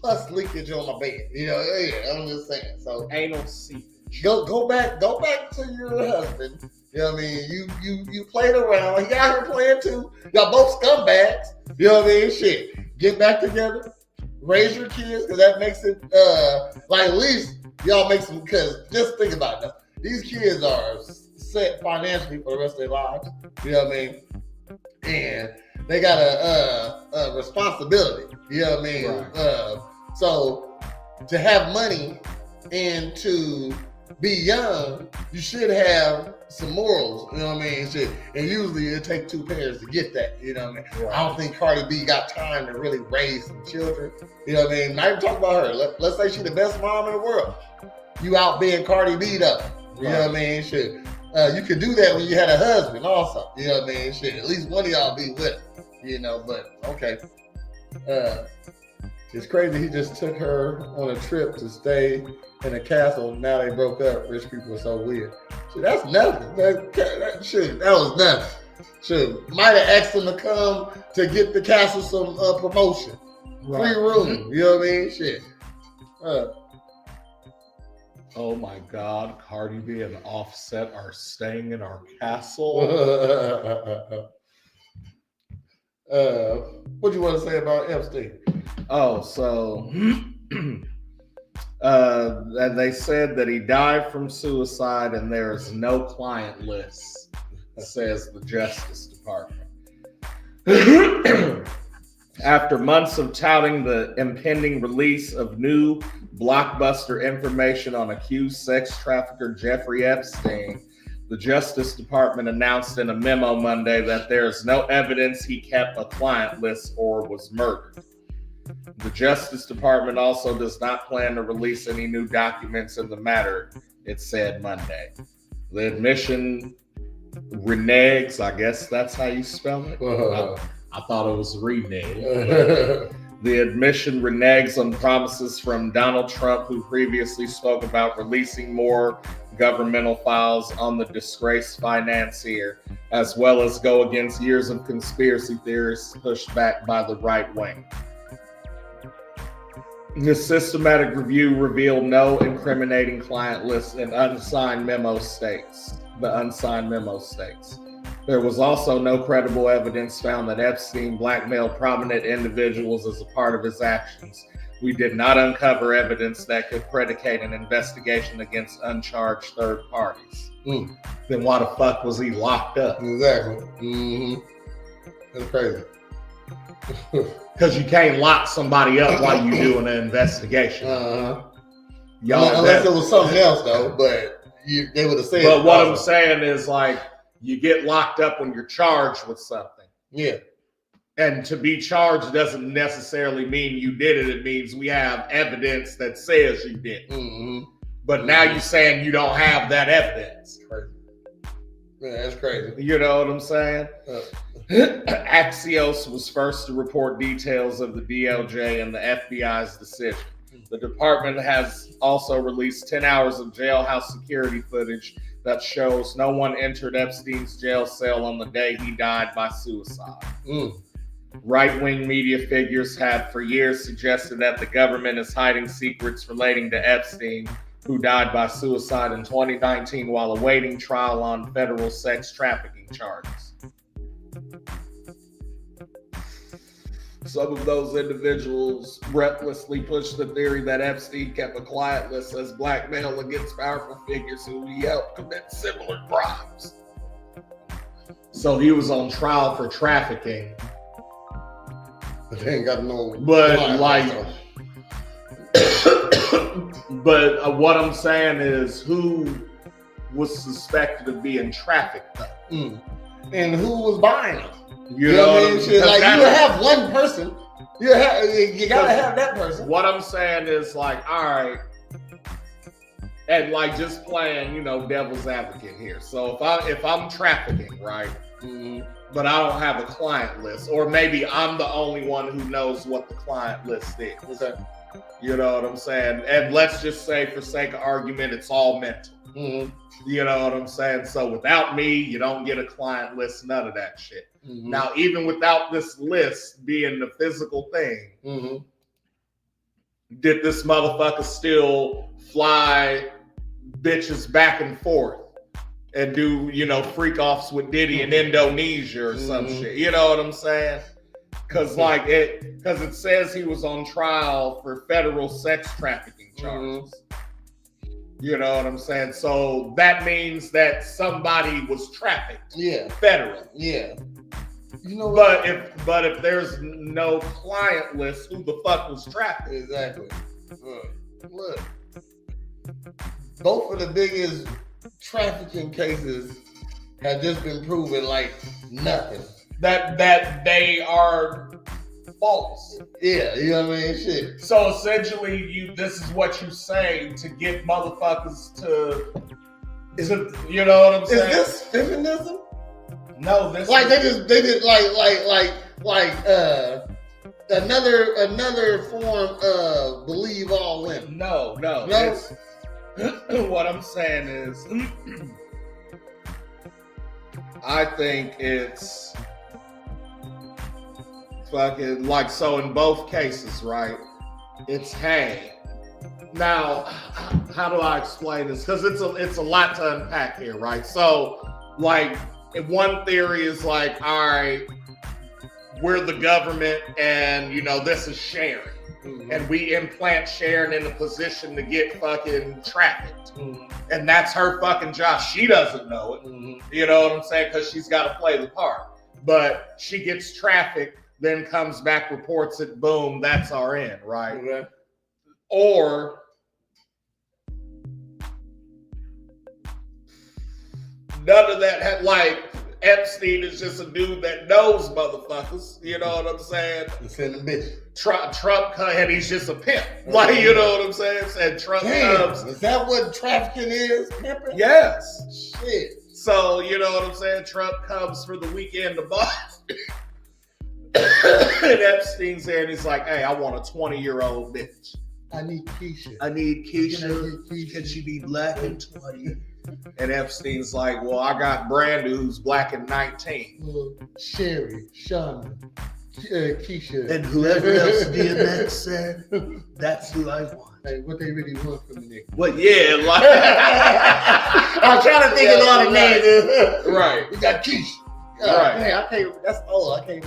Pus leakage on my bed. You know? Yeah, I'm just saying. So anal seepage. Go back to your husband. You know what I mean? You played around. He out here playing too. Y'all both scumbags. You know what I mean? Shit. Get back together. Raise your kids, because that makes it like at least y'all make some. Because just think about it. These kids are set financially for the rest of their lives. You know what I mean? And they got a responsibility. You know what I mean? Right. So to have money and to be young, you should have some morals, you know what I mean? Shit. And usually it takes 2 parents to get that, you know what I mean? Right. I don't think Cardi B got time to really raise some children, you know what I mean? Not even talk about her. Let's say she's the best mom in the world. You out being Cardi B though, you know what I mean? Shit. You could do that when you had a husband also, you know what I mean? Shit. At least one of y'all be with her, you know, but okay. It's crazy he just took her on a trip to stay in a castle. Now they broke up. Rich people are so weird. Shit, that's nothing. That was nothing. Shit, might have asked him to come to get the castle some promotion. Right. Free room. You know what I mean? Shit. Oh my God, Cardi B and Offset are staying in our castle. What do you want to say about Epstein? Oh, so they said that he died from suicide and there is no client list, says the Justice Department. After months of touting the impending release of new blockbuster information on accused sex trafficker Jeffrey Epstein, the Justice Department announced in a memo Monday that there is no evidence he kept a client list or was murdered. The Justice Department also does not plan to release any new documents in the matter, it said Monday. The admission reneges, I guess that's how you spell it. I thought it was renege. The admission reneges on promises from Donald Trump, who previously spoke about releasing more governmental files on the disgraced financier, as well as go against years of conspiracy theories pushed back by the right wing. The systematic review revealed no incriminating client list and unsigned memo states. There was also no credible evidence found that Epstein blackmailed prominent individuals as a part of his actions. We did not uncover evidence that could predicate an investigation against uncharged third parties. Then why the fuck was he locked up? Exactly. Mm-hmm. That's crazy. Because you can't lock somebody up while you're doing an investigation. Unless it was something else, though, but they would have said. But what I'm saying is, like, you get locked up when you're charged with something. Yeah. And to be charged doesn't necessarily mean you did it. It means we have evidence that says you did it. Mm-hmm. But now you're saying you don't have that evidence. Crazy. Yeah, that's crazy. You know what I'm saying? Axios was first to report details of the DOJ and the FBI's decision. The department has also released 10 hours of jailhouse security footage that shows no one entered Epstein's jail cell on the day he died by suicide. Right-wing media figures have for years suggested that the government is hiding secrets relating to Epstein, who died by suicide in 2019 while awaiting trial on federal sex trafficking charges. Some of those individuals recklessly pushed the theory that Epstein kept a client list as blackmail against powerful figures who he helped commit similar crimes. So he was on trial for trafficking. But they ain't got no. But like, but what I'm saying is, who was suspected of being trafficked though? And who was buying them? You know what I mean? Like, you have one person. You gotta have that person. What I'm saying is, like, all right, and like just playing, you know, devil's advocate here. So if I'm trafficking, right? But I don't have a client list, or maybe I'm the only one who knows what the client list is. Okay. You know what I'm saying? And let's just say, for sake of argument, it's all mental. You know what I'm saying? So without me, you don't get a client list, none of that shit. Now, even without this list being the physical thing, did this motherfucker still fly bitches back and forth and do, you know, freak offs with Diddy in Indonesia or some shit? You know what I'm saying? Because it says he was on trial for federal sex trafficking charges. You know what I'm saying? So that means that somebody was trafficked. Yeah. Federal. Yeah. You know what? But if there's no client list, who the fuck was trafficked? Exactly. Look. Both of the biggest trafficking cases have just been proven like nothing. That they are false. Yeah, you know what I mean? Shit. So essentially, this is what you say to get motherfuckers to you know what I'm saying? Is this feminism? No, this like they did like another form of believe all women. No. What I'm saying is, I think it's fucking like, so in both cases, right? It's hey. Now, how do I explain this? Because it's a lot to unpack here, right? So, like, one theory is like, all right, we're the government, and you know this is Sharon, and we implant Sharon in a position to get fucking trafficked, and that's her fucking job. She doesn't know it, you know what I'm saying? Because she's got to play the part. But she gets trafficked, then comes back, reports it, boom, that's our end, right? Okay. Or none of that had, like, Epstein is just a dude that knows motherfuckers. You know what I'm saying? Send a bitch. Trump and he's just a pimp. Like, you know what I'm saying? And Trump comes. Is that what trafficking is? Pimping? Yes. Shit. So, you know what I'm saying? Trump comes for the weekend to Boston. And Epstein's there and he's like, hey, I want a 20-year-old bitch. I need Keisha. Can she be black and 20? And Epstein's like, well, I got Brandon who's black and 19. Sherry, Shauna, Keisha. And whoever else DMX said, that's who I want. Hey, what they really want from the nigga. Well, yeah, like. I'm trying to think of all the names. Right. We got Keisha. Right. Man, I can't, that's old. I can't.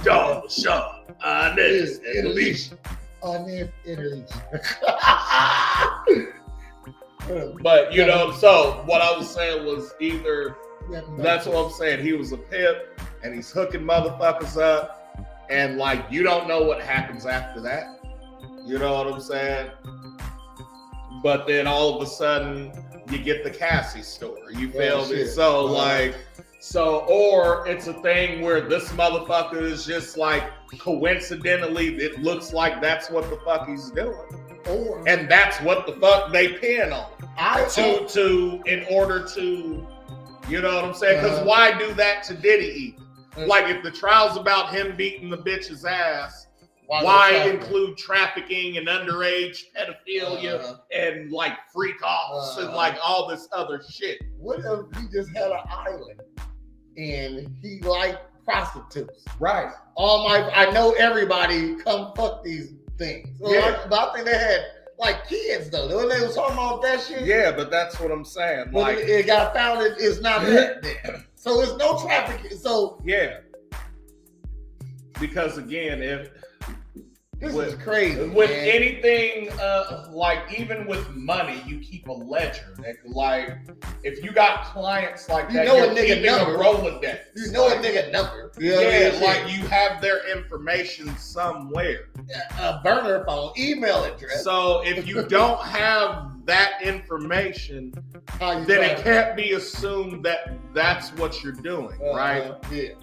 Sean, Inez, and Alicia. Inez and Alicia. But, you know, so what I was saying was either, that's what I'm saying, he was a pimp and he's hooking motherfuckers up, and like, you don't know what happens after that. You know what I'm saying? But then all of a sudden, you get the Cassie story. You feel me? So, like, or it's a thing where this motherfucker is just like, coincidentally, it looks like that's what the fuck he's doing. And that's what the fuck they pin on. In order to You know what I'm saying? Because why do that to Diddy even? Like, if the trial's about him beating the bitch's ass, why include trafficking and underage pedophilia and like freak offs and like all this other shit? What if he just had an island and he liked prostitutes? Right. I know everybody come fuck these things. So but I think they had like kids though. They was talking about that shit. Yeah, but that's what I'm saying. But like it got found it's not that then. So it's no trafficking. So yeah. Because again, if this is crazy. With anything, like even with money, you keep a ledger. Like, if you got clients like that, you're a Rolodex. You know a nigga number. Like you have their information somewhere. A burner phone, email address. So if you don't have that information, then it can't be assumed that that's what you're doing, right? Yeah.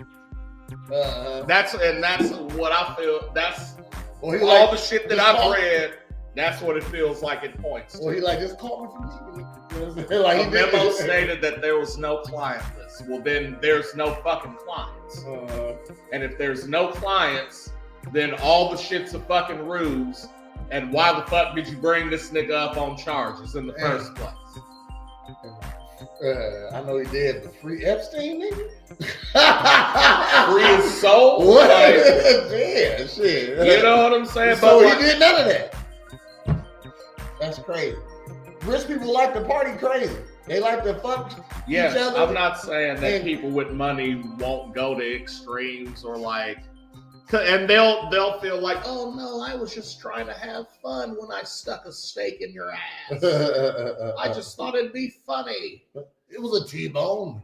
That's what I feel. That's all the shit that I've read. That's what it feels like it points to. Well, he like, just call me from TV. Like, a memo stated that there was no client list. Well, then there's no fucking clients. And if there's no clients, then all the shit's a fucking ruse. And why the fuck did you bring this nigga up on charges in the first place? I know he did, but free Epstein, nigga? Free his soul? What? Like, yeah, shit. You know what I'm saying? So but he did none of that. That's crazy. Rich people like to party crazy. They like to fuck each other. I'm not saying that people with money won't go to extremes or like, and they'll feel like, oh no, I was just trying to have fun when I stuck a steak in your ass. I just thought it'd be funny. It was a T-bone.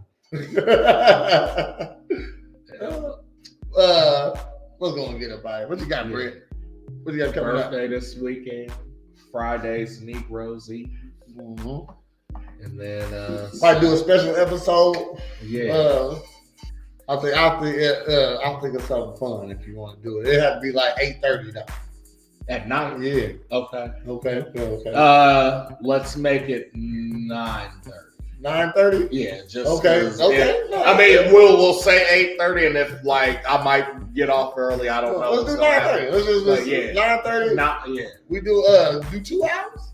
What's going to get up by it? What you got, Brett? What you got coming up? Birthday this weekend. Friday's Negroes Eve. And then might do a special episode. Yeah. I think it's something fun if you want to do it. It has to be like 8:30 though. At night? Yeah. Okay. Let's make it 9:30. 9:30? Yeah, just okay. I mean, we'll say 8:30, and if like I might get off early, I don't know. Let's do 9:30. Let's 9:30. Not yeah. We do 2 hours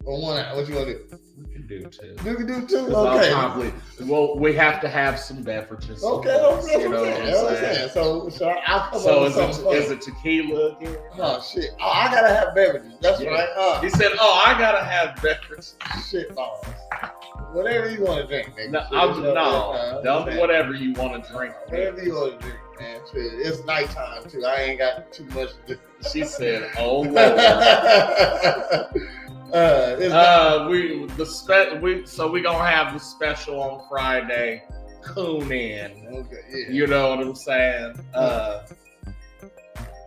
or 1 hour. What you want to do? We can do 2. You can do 2. Okay. Well, we have to have some beverages. Okay. You know what I'm saying? So I'll come up with something is it tequila again? Oh shit! Oh, I gotta have beverages. That's right. He said, "Oh, I gotta have beverages." Shit balls. Whatever you want to drink, nigga. No, whatever you want to drink. Whatever you want to drink, man. Shit, it's nighttime too. I ain't got too much to do. She said, "Oh Lord." We gonna have the special on Friday. Coon in. Okay, yeah. You know what I'm saying?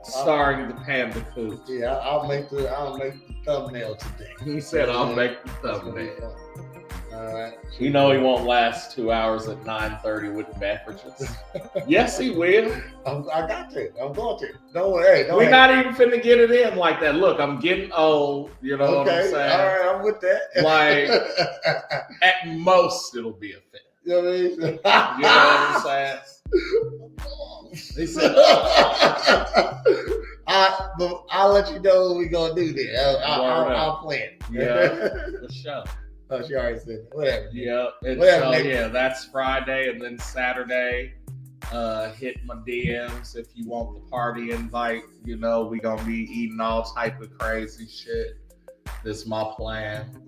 Starring the Panda Coot. Yeah, I'll make the thumbnail today. He said, "I'll make the thumbnail." All right. You know he won't last 2 hours at 9:30 with beverages. Yes, he will. I got to. I'm going to. Don't worry. We're not even finna get it in like that. Look, I'm getting old. You know what I'm saying? All right, I'm with that. Like, at most, it'll be a fit. You know what I mean? You know what I'm saying? He said, I'll let you know what we're going to do there. I'll plan. Yeah, for sure. Oh, she already said it. Whatever. Yeah. So, that's Friday. And then Saturday, hit my DMs if you want the party invite. You know, we going to be eating all type of crazy shit. This is my plan.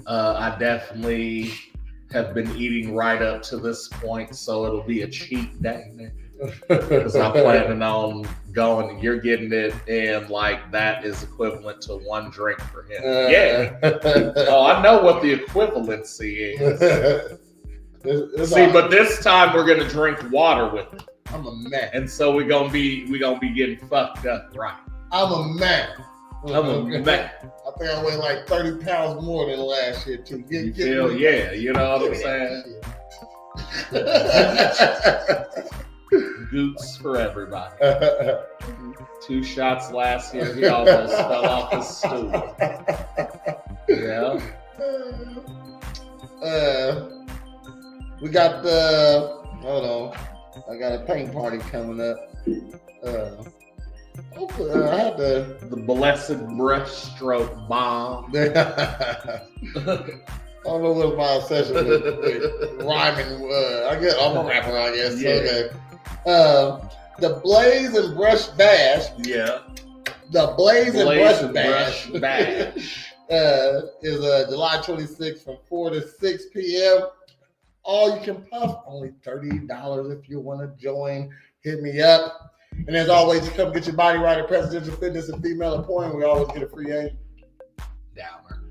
I definitely have been eating right up to this point, so it'll be a cheat day. Because I'm planning on going, you're getting it, and like that is equivalent to 1 drink for him. Oh, I know what the equivalency is. But this time we're gonna drink water with it. I'm a man, and so we're gonna be getting fucked up, right? I'm a man. I'm a man. I think I weigh like 30 pounds more than last year too. You know what I'm saying? Goots for everybody. 2 shots last year. He almost fell off his stool. Yeah. We got the, hold on, I got a paint party coming up. Hopefully, I had the blessed brushstroke bomb. I don't know what my obsession with rhyming. I'm a rapper, I guess. Yeah. Okay. The Blaze and Brush Bash. Yeah. The Blaze and Brush Bash is July 26th from 4 to 6 p.m. All you can puff, only $30 if you want to join. Hit me up. And as always, you come get your body right at Presidential Fitness and Female Appointment. We always get a free aid. Downer.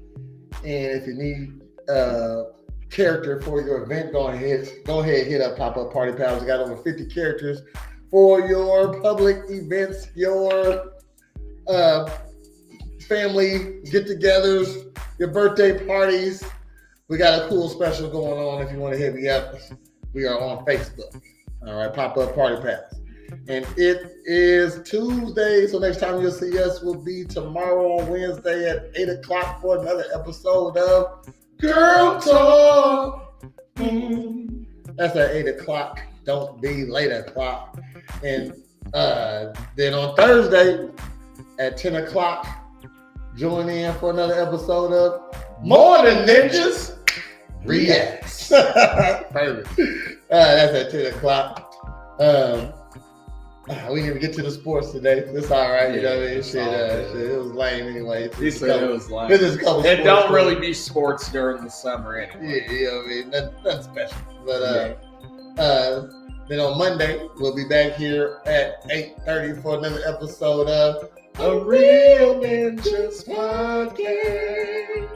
And if you need character for your event, go ahead, hit up Pop-Up Party Pals. We got over 50 characters for your public events, your family get-togethers, your birthday parties. We got a cool special going on. If you want to hit me up, we are on Facebook. All right, Pop-Up Party Pals. And it is Tuesday, so next time you'll see us will be tomorrow on Wednesday at 8 o'clock for another episode of Girl Talk. That's at 8 o'clock. Don't be late o'clock. And then on Thursday at 10 o'clock, join in for another episode of Morn'n Ninjas Reacts. Perfect. That's at 10 o'clock. We didn't even get to the sports today. It's all right. You know what I mean? Shit, it was lame anyway. He said it was lame. It don't really be sports during the summer anyway. Yeah, you know what I mean? Nothing special. But then on Monday, we'll be back here at 8:30 for another episode of A Real Ninjas Podcast.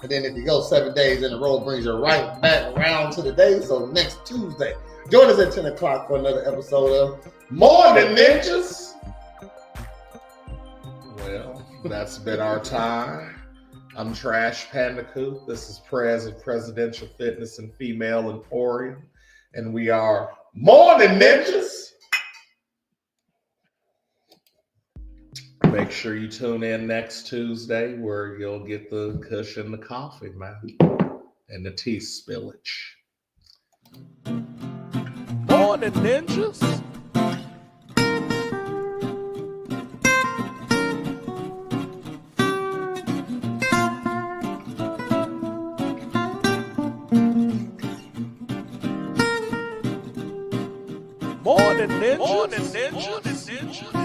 And then if you go 7 days in a row, it brings you right back around to the day. So next Tuesday, join us at 10 o'clock for another episode of Morn'n Ninjas. Well, that's been our time. I'm Trash Panda Coop. This is Prez of Presidential Fitness and Female Emporium. And we are Morn'n Ninjas. Make sure you tune in next Tuesday where you'll get the cushion, the coffee, man, and the tea spillage. Morn'n Ninjas. Morn'n Ninjas. Morn'n Ninjas.